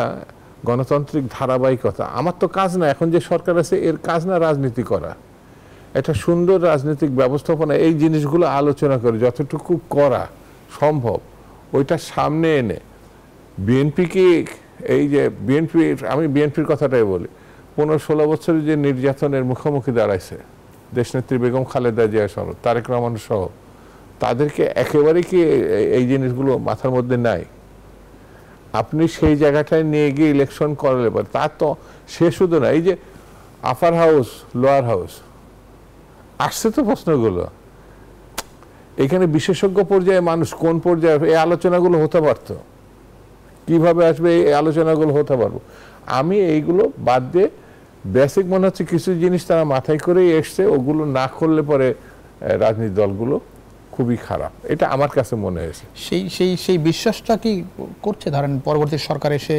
গণতান্ত্রিক ধারাবাহিকতা, আমার তো কাজ না, এখন যে সরকার আছে এর কাজ না রাজনীতি করা, একটা সুন্দর রাজনৈতিক ব্যবস্থাপনা, এই জিনিসগুলো আলোচনা করে যতটুকু করা সম্ভব ওইটা সামনে এনে বিএনপিকে, এই যে বিএনপি, আমি বিএনপির কথাটাই বলি, 15-16 বছরের যে নির্যাতনের মুখোমুখি দাঁড়াইছে দেশনেত্রী বেগম খালেদা জিয়া সহ, তারেক রহমান সহ, তাদেরকে একেবারে কি এই জিনিসগুলো মাথার মধ্যে নাই? আপনি সেই জায়গাটায় নিয়ে গিয়ে ইলেকশন করালে পারে, তার তো সে শুধু না, এই যে আপার হাউস লোয়ার হাউস আসছে তো প্রশ্নগুলো, এখানে বিশেষজ্ঞ পর্যায়ে মানুষ কোন পর্যায়ে, এই আলোচনাগুলো হতে পারতো, কিভাবে আসবে এই আলোচনাগুলো হতে পারবো। আমি এইগুলো বাদ দিয়ে বেসিক মনে হচ্ছে কিছু জিনিস তারা মাথায় করেই এসছে, ওগুলো না করলে পরে রাজনীতি দলগুলো খুবই খারাপ, এটা আমার কাছে মনে হয়েছে। সেই বিশ্বাসটা কি করছে ধরেন পরবর্তী সরকার এসে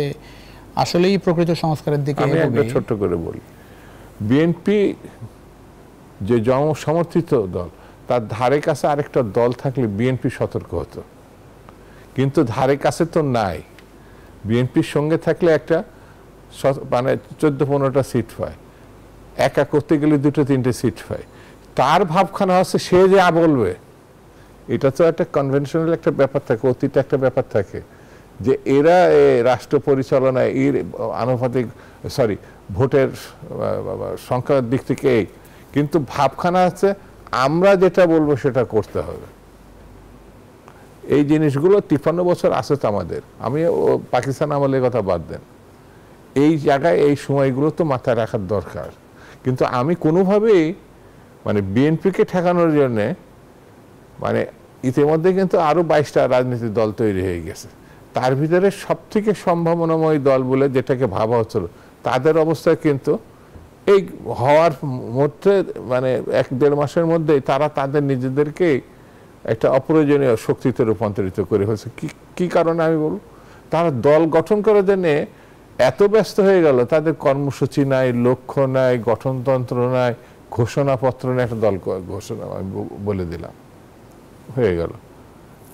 আসলেই প্রকৃত সংস্কারের দিকে? আমি একটা ছোট্ট করে বলি, বিএনপি যে জনসমর্থিত দল, তার ধারে কাছে আরেকটা দল থাকলে বিএনপি সতর্ক হতো, কিন্তু ধারে কাছে তো নাই। বিএনপির সঙ্গে থাকলে একটা মানে 14-15টা সিট পায়, একা করতে গেলে 2-3টে সিট পায়, তার ভাবখানা হচ্ছে সে যা বলবে। এটা তো একটা কনভেনশনাল একটা ব্যাপার থাকে, অতীত একটা ব্যাপার থাকে, যে এরা রাষ্ট্র পরিচালনায় এর আনুপাতিক ভোটের সংখ্যার দিক থেকে, কিন্তু ভাবখানা আছে আমরা যেটা বলবো সেটা করতে হবে। এই জিনিসগুলো 53 বছর আছে তো আমাদের, আমি পাকিস্তান আমলের কথা বাদ দেন, এই জায়গায় এই সময়গুলো তো মাথায় রাখার দরকার। কিন্তু আমি কোনোভাবেই মানে বিএনপিকে ঠেকানোর জন্যে মানে ইতিমধ্যে কিন্তু আরো 22টা রাজনৈতিক দল তৈরি হয়ে গেছে। তার ভিতরে সব থেকে সম্ভাবনাময় দল বলে যেটাকে ভাবা হচ্ছিল, তাদের অবস্থা কিন্তু এই হওয়ার মধ্যে মানে 1-1.5 মাসের মধ্যেই তারা তাদের নিজেদেরকে একটা অপ্রয়োজনীয় শক্তিতে রূপান্তরিত করে ফেলছে। কি কারণে আমি বলব, তারা দল গঠন করার জন্য এত ব্যস্ত হয়ে গেল, তাদের কর্মসূচি নাই, লক্ষ্য নাই, গঠনতন্ত্র নাই, ঘোষণাপত্র নেই। একটা দল ঘোষণা আমি বলে দিলাম হয়ে গেল।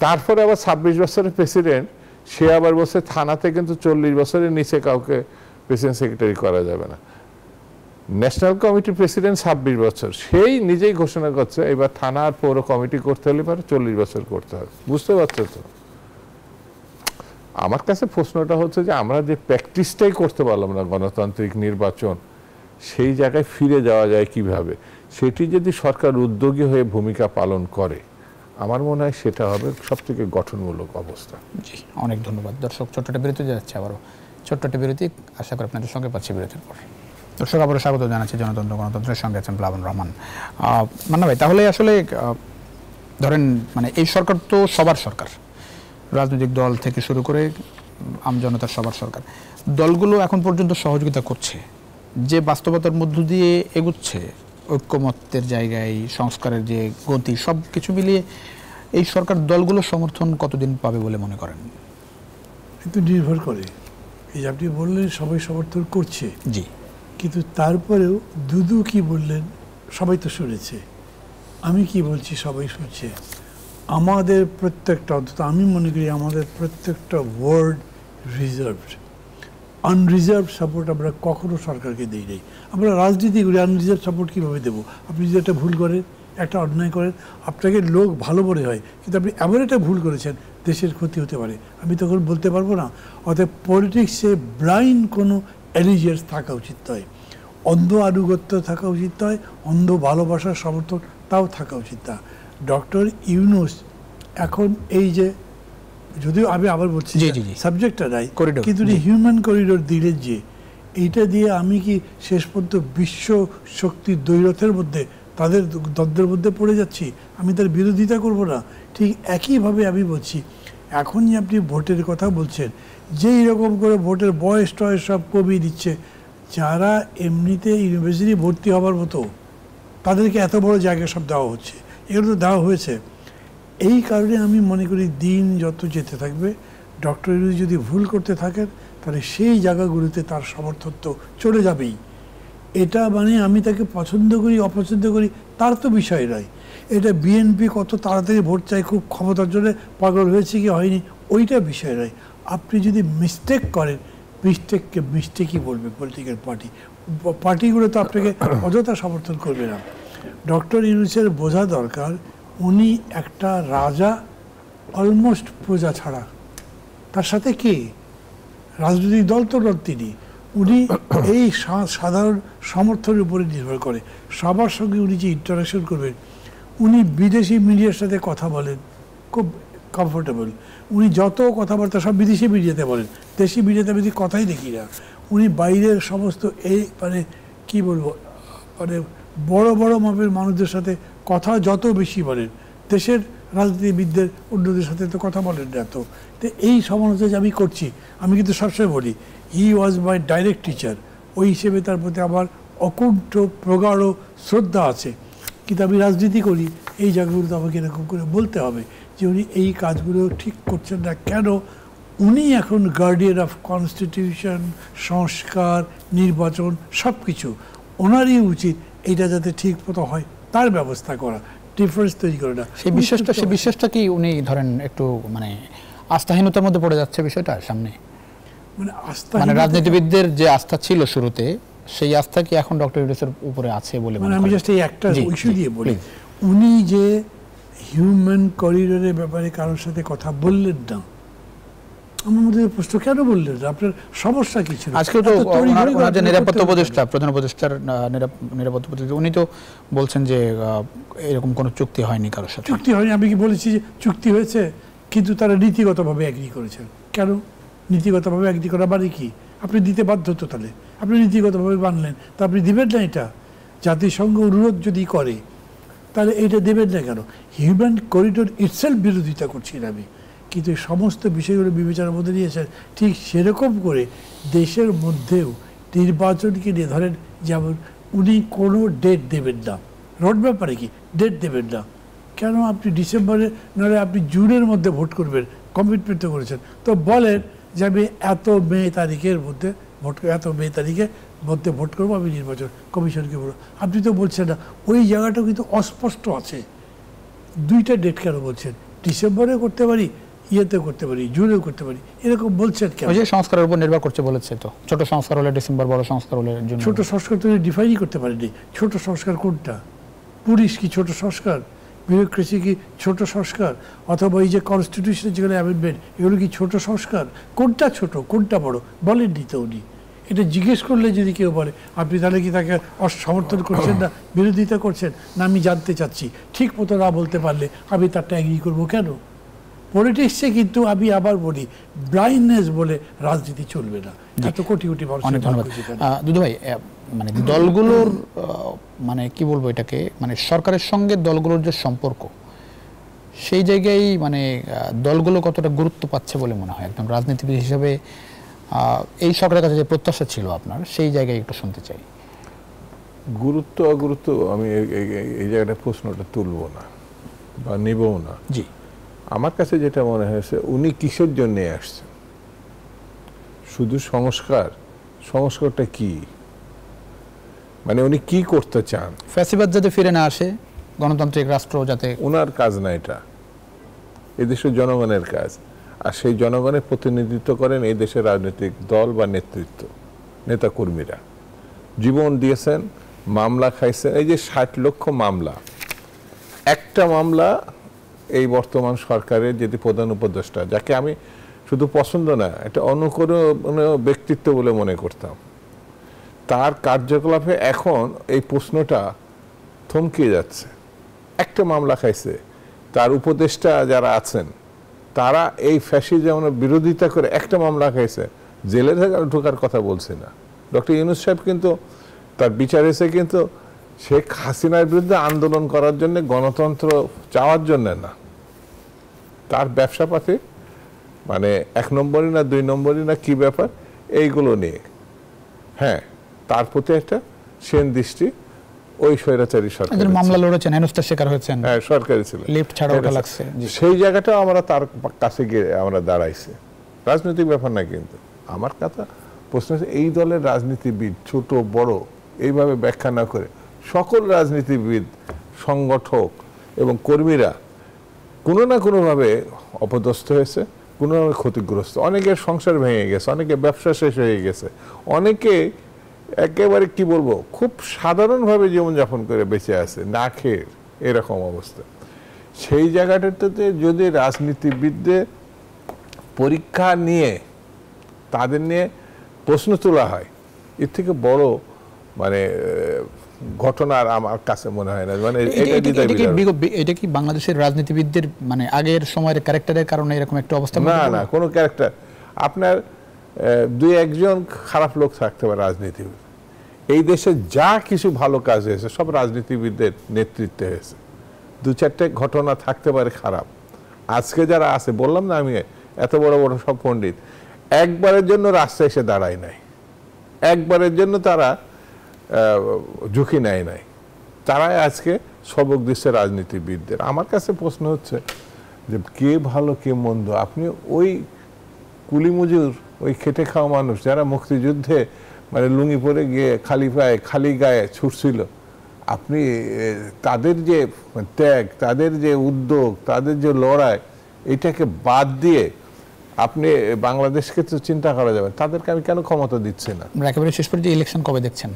তারপরে আবার 26 বছরের প্রেসিডেন্ট, সে আবার বলছে থানাতে কিন্তু 40 বছরের নিচে কাউকে প্রেসিডেন্ট সেক্রেটারি করা যাবে না। ন্যাশনাল কমিটির প্রেসিডেন্ট 26 বছর, সেই নিজেই ঘোষণা করছে এবার থানা আর পৌর কমিটি করতে হলে পরে 40 বছর করতে হবে। বুঝতে পারছো তো? আমার কাছে প্রশ্নটা হচ্ছে যে আমরা যে প্র্যাকটিসটাই করতে পারলাম না গণতান্ত্রিক নির্বাচন, সেই জায়গায় ফিরে যাওয়া যায় কিভাবে, সেটি যদি সরকার উদ্যোগী হয়ে ভূমিকা পালন করে, আমার মনে হয় সেটা হবে সবথেকে গঠনমূলক অবস্থা। জি, অনেক ধন্যবাদ। দর্শক, ছোট্ট বিরতি যাচ্ছে, আবারও ছোট্ট বিরতি, আশা করি আপনাদের সঙ্গে পাচ্ছি বিরতির পর। দর্শক, আবারও স্বাগত জানাচ্ছি জনতন্ত্র গণতন্ত্রের সঙ্গে আছেন প্লাবন রহমান। মান্না ভাই, তাহলে আসলে ধরেন মানে এই সরকার তো সবার সরকার, রাজনৈতিক দল থেকে শুরু করে আমজনতার সবার সরকার। দলগুলো এখন পর্যন্ত সহযোগিতা করছে, যে বাস্তবতার মধ্য দিয়ে এগুচ্ছে, ঐক্যমত্যের জায়গায় সংস্কারের যে গতি, সব কিছু মিলিয়ে এই সরকার দলগুলো সমর্থন কতদিন পাবে বলে মনে করেন? কিন্তু নির্ভর করে, এই যে আপনি বললেন সবাই সমর্থন করছে, জি, কিন্তু তারপরেও দুদু কি বললেন সবাই তো শুনেছে, আমি কি বলছি সবাই শুনছে। আমাদের প্রত্যেকটা, অন্তত আমি মনে করি আমাদের প্রত্যেকটা ওয়ার্ড রিজার্ভড। আনরিজার্ভ সাপোর্ট আমরা কখনো সরকারকে দিই নাই। আমরা রাজনীতি করি, আনরিজার্ভ সাপোর্ট কীভাবে দেবো? আপনি যদি একটা ভুল করেন, একটা অন্যায় করেন, আপনাকে লোক ভালো মনে হয়, কিন্তু আপনি এমন একটা ভুল করেছেন দেশের ক্ষতি হতে পারে, আমি তখন বলতে পারবো না। অতএব পলিটিক্সে ব্লাইন্ড কোনো অ্যালিজিয়েন্স থাকা উচিত নয়, অন্ধ আনুগত্য থাকা উচিত নয়, অন্ধ ভালোবাসার সমর্থন তাও থাকা উচিত না। ডক্টর ইউনূস এখন এই যে, যদিও আমি আবার বলছি সাবজেক্টটা নাই, কিন্তু হিউম্যান করিডোর দিলেন যে, এইটা দিয়ে আমি কি শেষ পর্যন্ত বিশ্ব শক্তির দ্বৈরথের মধ্যে, তাদের দ্বন্দ্বের মধ্যে পড়ে যাচ্ছি? আমি তার বিরোধিতা করব না। ঠিক একইভাবে আমি বলছি, এখনই আপনি ভোটের কথা বলছেন, যেই রকম করে ভোটের বয়স টয়স সব কমিয়ে দিচ্ছে, যারা এমনিতে ইউনিভার্সিটি ভর্তি হবার মতো তাদেরকে এত বড় জায়গা সব দেওয়া হচ্ছে, এগুলো তো দেওয়া হয়েছে। এই কারণে আমি মনে করি দিন যত যেতে থাকবে, ডক্টর ইউনূস যদি ভুল করতে থাকেন, তাহলে সেই জায়গাগুলোতে তার সমর্থন তো চলে যাবেই। এটা মানে আমি তাকে পছন্দ করি অপছন্দ করি তার তো বিষয় নয়। এটা বিএনপি কত তাড়াতাড়ি ভোট চাই, খুব ক্ষমতার জন্য পাগল হয়েছে কি হয়নি, ওইটা বিষয় নয়। আপনি যদি মিস্টেক করেন, মিস্টেককে মিস্টেকই বলবে পলিটিক্যাল পার্টিগুলো তো আপনাকে অযথা সমর্থন করবে না। ডক্টর ইউনূসের বোঝা দরকার, উনি একটা রাজা, অলমোস্ট প্রজা ছাড়া। তার সাথে কি রাজনৈতিক দল তো নন তিনি, উনি এই সাধারণ সমর্থনের উপরে নির্ভর করে। সবার সঙ্গে উনি যে ইন্টারাকশন করবেন, উনি বিদেশি মিডিয়ার সাথে কথা বলেন, খুব কমফোর্টেবল। উনি যত কথাবার্তা সব বিদেশি মিডিয়াতে বলেন, দেশি মিডিয়াতে আমি কথাই দেখি না। উনি বাইরের সমস্ত এই মানে কি বলবো, মানে বড় বড় মাপের মানুষদের সাথে কথা যত বেশি বলেন, দেশের রাজনীতিবিদদের অন্যদের সাথে তো কথা বলেন না। তো এই সমালোচনা যে আমি করছি, আমি কিন্তু সবসময় বলি হি ওয়াজ মাই ডাইরেক্ট টিচার, ওই হিসেবে তার প্রতি আমার অকুণ্ঠ প্রগাঢ় শ্রদ্ধা আছে। কিন্তু আমি রাজনীতি করি, এই জায়গাগুলো তো আমাকে এরকম করে বলতে হবে যে উনি এই কাজগুলো ঠিক করছেন না কেন। উনি এখন গার্ডিয়ান অফ কনস্টিটিউশন, সংস্কার, নির্বাচন, সব কিছু ওনারই উচিত এইটা যাতে ঠিক মতো হয় তার ব্যবস্থা করা, ডিফারেন্স তৈরি করে না। সেই বিশ্বাসটা কি উনি ধরেন একটু মানে আস্থাহীনতার মধ্যে পড়ে যাচ্ছে বিষয়টা সামনে? মানে রাজনীতিবিদদের যে আস্থা ছিল শুরুতে, সেই আস্থা কি এখন ডক্টর ইউনূসের উপরে আছে বলে? মানে আমি জাস্ট এই একটা ইস্যু দিয়ে বলি, উনি যে হিউম্যান করিডোরের ব্যাপারে কারোর সাথে কথা বললেন না, আমার মধ্যে প্রশ্ন কেন বললেন না? আপনার সমস্যা কি ছিল? আজকে তো নিরাপত্তা উপদেষ্টা, প্রধান উপদেষ্টার নিরাপত্তা উপদেষ্টা, উনি তো বলছেন যে এরকম কোনো চুক্তি হয়নি কারোর সাথে। চুক্তি হয়নি, আমি কি বলেছি যে চুক্তি হয়েছে? কিন্তু তারা নীতিগতভাবে এগ্রি করেছেন। কেন নীতিগতভাবে এগ্রি করা মানে কি? আপনি দিতে বাধ্য তো, তাহলে আপনি নীতিগতভাবে মানলেন, তা আপনি দিবেন না। এটা জাতিসংঘ অনুরোধ যদি করে তাহলে এটা দেবেন না কেন? হিউম্যান করিডোর ইটসেলফ বিরোধিতা করছি না আমি, কিন্তু এই সমস্ত বিষয়গুলো বিবেচনার মধ্যে নিয়েছেন। ঠিক সেরকম করে দেশের মধ্যেও নির্বাচনকে নিয়ে ধরেন, যেমন উনি কোনো ডেট দেবেন না, রোড ব্যাপারে কি ডেট দেবেন না কেন? আপনি ডিসেম্বরে নয় আপনি জুনের মধ্যে ভোট করবেন, কমিটমেন্ট তো করেছেন, তো বলেন যে আমি এত মে তারিখের মধ্যে ভোট করবো, আমি নির্বাচন কমিশনকে বলবো। আপনি তো বলছেন না, ওই জায়গাটাও কিন্তু অস্পষ্ট আছে। দুইটা ডেট কেন বলছেন? ডিসেম্বরে করতে পারি, ইয়েতে করতে পারি, জুনেও করতে পারি, এরকম বলছেন কেন? ওই যে সংস্কারের উপর নির্ভর করছে বলেছে তো, ছোট সংস্কার হলে ডিসেম্বর, বড় সংস্কার হলে জুন। ছোট সংস্কার তো ডিফাইনই করতে পারেনি। ছোট সংস্কার কোনটা? পুলিশ কি ছোট সংস্কার? বিউরোক্রেসি কি ছোট সংস্কার? অথবা এই যে কনস্টিটিউশনের যেগুলো অ্যামেন্ডমেন্ট, এগুলো কি ছোট সংস্কার? কোনটা ছোট কোনটা বড় বলেননি তো উনি। এটা জিজ্ঞেস করলে যদি কেউ বলে, আপনি তাহলে কি তাকে সমর্থন করছেন না বিরোধিতা করছেন? না, আমি জানতে চাচ্ছি। ঠিক মতো না বলতে পারলে আমি তারটা এগ্রি করবো কেন? পলিটিক্সে কিন্তু আমি আবার বলি, ব্লাইন্ডনেস বলে রাজনীতি চলবে না। এত কোটি কোটি মানুষ। অনেক ধন্যবাদ দুদু ভাই। মানে দলগুলোর মানে কি বলবো এটাকে, মানে সরকারের সঙ্গে দলগুলোর যে সম্পর্ক, সেই জায়গায় মানে দলগুলো কতটা গুরুত্ব পাচ্ছে বলে মনে হয় একদম রাজনীতিবিদ হিসেবে? এই সরকারের কাছে যে প্রত্যাশা ছিল আপনার, সেই জায়গায় একটু শুনতে চাই। গুরুত্ব অগুরুত্ব আমি এই জায়গাটা প্রশ্নটা তুলবো না বা নিবও না। জি, আমার কাছে যেটা মনে হয়েছে, উনি কিসের জন্য আসছেন? শুধু সংস্কারটা কি, মানে উনি কি করতে চান? ফ্যাসিবাদ যাতে ফিরে না আসে, গণতান্ত্রিক রাষ্ট্র যাতে। ওনার কাজ না এটা, এদেশের জনগণের কাজ। আর সেই জনগণের প্রতিনিধিত্ব করেন এই দেশের রাজনৈতিক দল বা নেতৃত্ব, নেতাকর্মীরা। জীবন দিয়েছেন, মামলা খাইছেন। এই যে 60 লক্ষ মামলা, একটা মামলা এই বর্তমান সরকারের যদি প্রধান উপদেষ্টা, যাকে আমি শুধু পছন্দ না, এটা অনুকরণীয় ব্যক্তিত্ব বলে মনে করতাম, তার কার্যকলাপে এখন এই প্রশ্নটা থমকে যাচ্ছে। একটা মামলা খাইছে, তার উপদেষ্টা যারা আছেন তারা এই ফ্যাসিজমের বিরোধিতা করে একটা মামলা খাইছে, জেলে ঢোকার কথা বলছে না। ডক্টর ইউনূস সাহেব কিন্তু তার বিচার এসে কিন্তু শেখ হাসিনার বিরুদ্ধে আন্দোলন করার জন্য, গণতন্ত্র চাওয়ার জন্য না, তার ব্যবসাপাতি মানে 1 নম্বরই না 2 নম্বরই না কি ব্যাপার, এইগুলো নিয়ে। হ্যাঁ, তার প্রতি একটা সেন দৃষ্টি ওই স্বৈরাচারী সরকার মামলা লড়েছেন, হেনস্থার শিকার হয়েছেন। হ্যাঁ, সরকারি ছিল, লিফট ছাড়া ওঠা লাগছে। সেই জায়গাটা আমরা তার কাছে গিয়ে আমরা দাঁড়াইছি। রাজনৈতিক ব্যাপার না, কিন্তু আমার কথা প্রশ্ন হচ্ছে, এই দলের রাজনীতিবিদ ছোট বড় এইভাবে ব্যাখ্যা না করে সকল রাজনীতিবিদ, সংগঠক এবং কর্মীরা কোনো না কোনোভাবে অপদস্থ হয়েছে, কোনোভাবে ক্ষতিগ্রস্ত। অনেকের সংসার ভেঙে গেছে, অনেকে ব্যবসা শেষ হয়ে গেছে, অনেকে একেবারে কি বলবো খুব সাধারণভাবে জীবনযাপন করে বেঁচে আছে, না খেয়ে, এরকম অবস্থা। সেই জায়গাটাতে যদি রাজনীতিবিদদের পরীক্ষা নিয়ে, তাদের নিয়ে প্রশ্ন তোলা হয়, এর থেকে বড় মানে ঘটনার আমার কাছে মনে হয় না। মানে এটা কি বাংলাদেশের রাজনীতিবিদদের মানে আগের সময়ের ক্যারেক্টারের কারণে এরকম একটা অবস্থা? না না, কোনো ক্যারেক্টার। আপনার 2-1 জন খারাপ লোক থাকতে পারে রাজনীতিবিদ, এই দেশে যা কিছু ভালো কাজ হয়েছে সব রাজনীতিবিদদের নেতৃত্বে হয়েছে। 2-4টে ঘটনা থাকতে পারে খারাপ। আজকে যারা আছে, বললাম না আমি, এত বড় বড় সব পণ্ডিত, একবারের জন্য রাস্তায় এসে দাঁড়ায় নাই, একবারের জন্য তারা ঝুঁকি নেয় নাই, তারাই আজকে সবক দিচ্ছে রাজনীতিবিদদের। আমার কাছে প্রশ্ন হচ্ছে যে কে ভালো কে মন্দ? আপনি ওই কুলিমজুর, ওই খেটে খাওয়া মানুষ যারা মুক্তিযুদ্ধে মানে লুঙ্গি পরে গিয়ে খালি পায়ে খালি গায়ে ছুটছিল, আপনি তাদের যে ত্যাগ, তাদের যে উদ্যোগ, তাদের যে লড়াই, এটাকে বাদ দিয়ে আপনি বাংলাদেশকে তো চিন্তা করা যাবে, তাদেরকে আমি কেন ক্ষমতা দিচ্ছি না? একেবারে শেষ পর্যন্ত ইলেকশন কবে দেখছেন?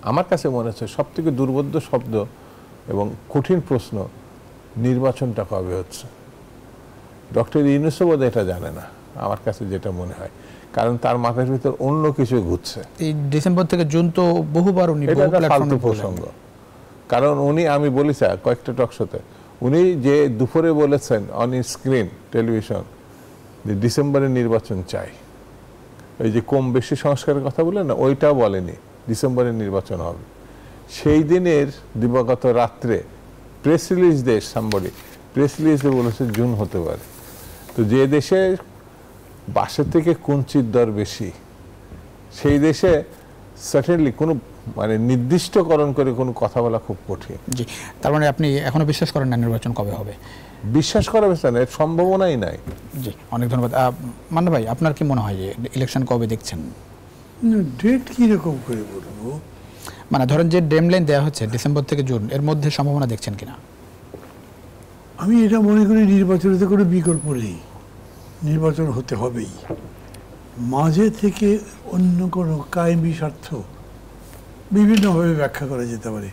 আমার কাছে মনে হচ্ছে সবথেকে দুর্বোধ্য শব্দ এবং কঠিন প্রশ্ন, নির্বাচনটা কবে হচ্ছে। ডক্টর ইউনূসও বোধহয় এটা জানে না, আমার কাছে যেটা মনে হয়, কারণ তার মাথার ভিতর অন্য কিছু ঘুরছে। এই ডিসেম্বর থেকে জুন তো বহুবার উনি ফালতু প্রসঙ্গ। কারণ উনি, আমি বলেছি কয়েকটা টকশোতে, উনি যে দুপুরে বলেছেন অন স্ক্রিন টেলিভিশন যে ডিসেম্বরে নির্বাচন চাই, এই যে কম বেশি সংস্কারের কথা বলে না, ওইটাও বলেনি ডিসেম্বরে নির্বাচন হবে। সেই দিনের দিবাগত রাত্রে প্রেস রিলিজ দেশ প্রেস রিলিজে বলেছে জুন হতে পারে। তো যে দেশে বাসের থেকে কুঞ্চিত দর বেশি, সেই দেশে সার্টেনলি কোনো মানে নির্দিষ্টকরণ করে কোনো কথা বলা খুব কঠিন। জি, তার মানে আপনি এখনো বিশ্বাস করেন না নির্বাচন কবে হবে? বিশ্বাস করা বেশ না, এর সম্ভাবনাই নাই। জি, অনেক ধন্যবাদ। মান্না ভাই, আপনার কি মনে হয় যে ইলেকশন কবে দেখছেন? ডেট কীরকম করে বলবো, মানে ধরেন যে ডেডলাইন দেওয়া হচ্ছে ডিসেম্বর থেকে জুন, এর মধ্যে সম্ভাবনা দেখছেন কিনা? আমি এটা মনে করি নির্বাচনের কোনো বিকল্প নেই, নির্বাচন হতে হবেই। মাঝে থেকে অন্য কোনো কায়েমি স্বার্থ বিভিন্নভাবে ব্যাখ্যা করা যেতে পারে,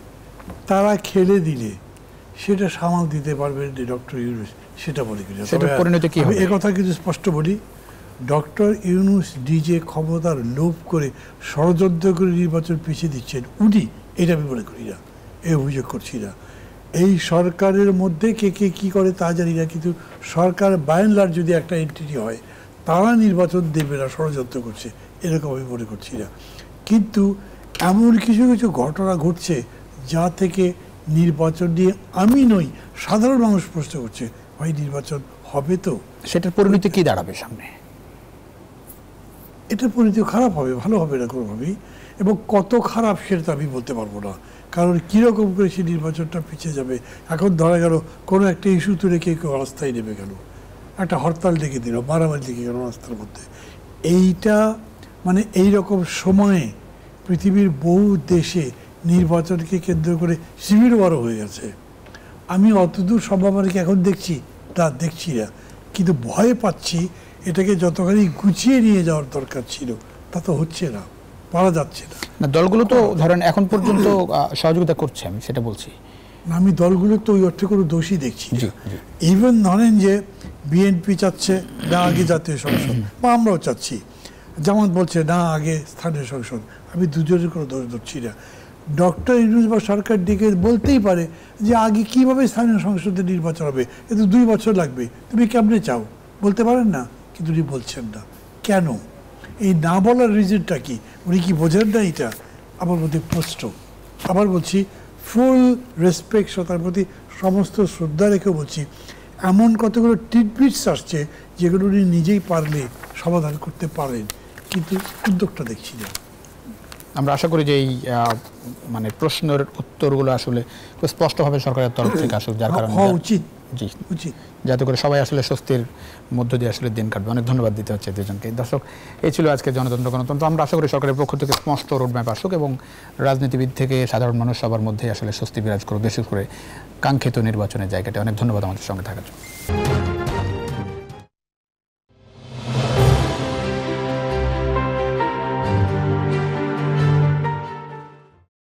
তারা খেলে দিলে সেটা সামাল দিতে পারবেন ডক্টর ইউনূস, সেটা মনে করি। সেটার পরিণতি কি হবে? একথা কিন্তু স্পষ্ট বলি, ডক্টর ইউনূস নিজে ক্ষমতার লোভ করে ষড়যন্ত্র করে নির্বাচন পিছিয়ে দিচ্ছেন উনি, এটা আমি মনে করি না, এই অভিযোগ করছি না। এই সরকারের মধ্যে কে কে কী করে তা জানি না, কিন্তু সরকার বাই অ্যান্ড লার্জ যদি একটা এন্টিটি হয়, তারা নির্বাচন দেবে না, ষড়যন্ত্র করছে, এরকম আমি মনে করছি না। কিন্তু এমন কিছু কিছু ঘটনা ঘটছে যা থেকে নির্বাচন নিয়ে আমি নই, সাধারণ মানুষ প্রশ্ন করছে, ভাই নির্বাচন হবে তো? সেটার পরিণতি কি দাঁড়াবে সামনে? এটার পরিণতি খারাপ হবে, ভালো হবে না কোনোভাবেই। এবং কত খারাপ সেটা তো আমি বলতে পারবো না, কারণ কীরকম করে সে নির্বাচনটা পিছিয়ে যাবে। এখন ধরা গেল কোনো একটা ইস্যু তুলে কেউ রাস্তায় নেমে গেল, একটা হরতাল ডেকে দিল, মারামারি ডেকে গেল রাস্তার মধ্যে। এইটা মানে এইরকম সময়ে পৃথিবীর বহু দেশে নির্বাচনকে কেন্দ্র করে সিভিল ওয়ারও হয়ে গেছে। আমি অতদূর সম্ভাবনাকে এখন দেখছি না, কিন্তু ভয় পাচ্ছি এটাকে যতখানি গুছিয়ে নিয়ে যাওয়ার দরকার ছিল তা তো হচ্ছে না, পারা যাচ্ছে না। দলগুলো তো ধরেন এখন পর্যন্ত সহযোগিতা করছে, আমি সেটা বলছি। আমি দলগুলো তো ওই অর্থে কোনো দোষই দেখছি না। ইভেন ধরেন যে বিএনপি চাচ্ছে না আগে জাতীয় সংসদ, বা আমরাও চাচ্ছি, জামাত বলছে না আগে স্থানীয় সংসদ, আমি দুজনের কোনো দোষ ধরছি না। ডক্টর ইউনূস বা সরকার ডেকে বলতেই পারে যে আগে কিভাবে স্থানীয় সংসদে নির্বাচন হবে, এ তো 2 বছর লাগবে, তুমি কেমনে চাও, বলতে পারেন না, কিন্তু উনি বলছেন না। কেন? এই না বলার রিজনটা কি? উনি কি বোঝেন না? এটা আমার মধ্যে প্রশ্ন। আবার বলছি, ফুল রেসপেক্ট, তার প্রতি সমস্ত শ্রদ্ধা রেখে বলছি, এমন কতগুলো টিটবিটস আসছে যেগুলো উনি নিজেই পারলে সমাধান করতে পারেন, কিন্তু উদ্যোগটা দেখছি না। আমরা আশা করি যে এই মানে প্রশ্নের উত্তরগুলো আসলে খুব স্পষ্টভাবে সরকারের তরফ থেকে আসুক, যার কারণে হওয়া উচিত, জি উচিত, যাতে করে সবাই আসলে স্বস্তির মধ্য দিয়ে আসলে দিন কাটবে। অনেক ধন্যবাদ দিতে হচ্ছে দুজনকে। দর্শক, এই ছিল আজকে জনতন্ত্র গণতন্ত্র। আমরা আশা করি সরকারের পক্ষ থেকে স্পষ্ট রোডম্যাপ আসুক এবং রাজনীতিবিদ থেকে সাধারণ মানুষ সবার মধ্যে আসলে স্বস্তি বিরাজ করুক, বিশেষ করে কাঙ্ক্ষিত নির্বাচনের জায়গাটা। অনেক ধন্যবাদ আমাদের সঙ্গে থাকার জন্য।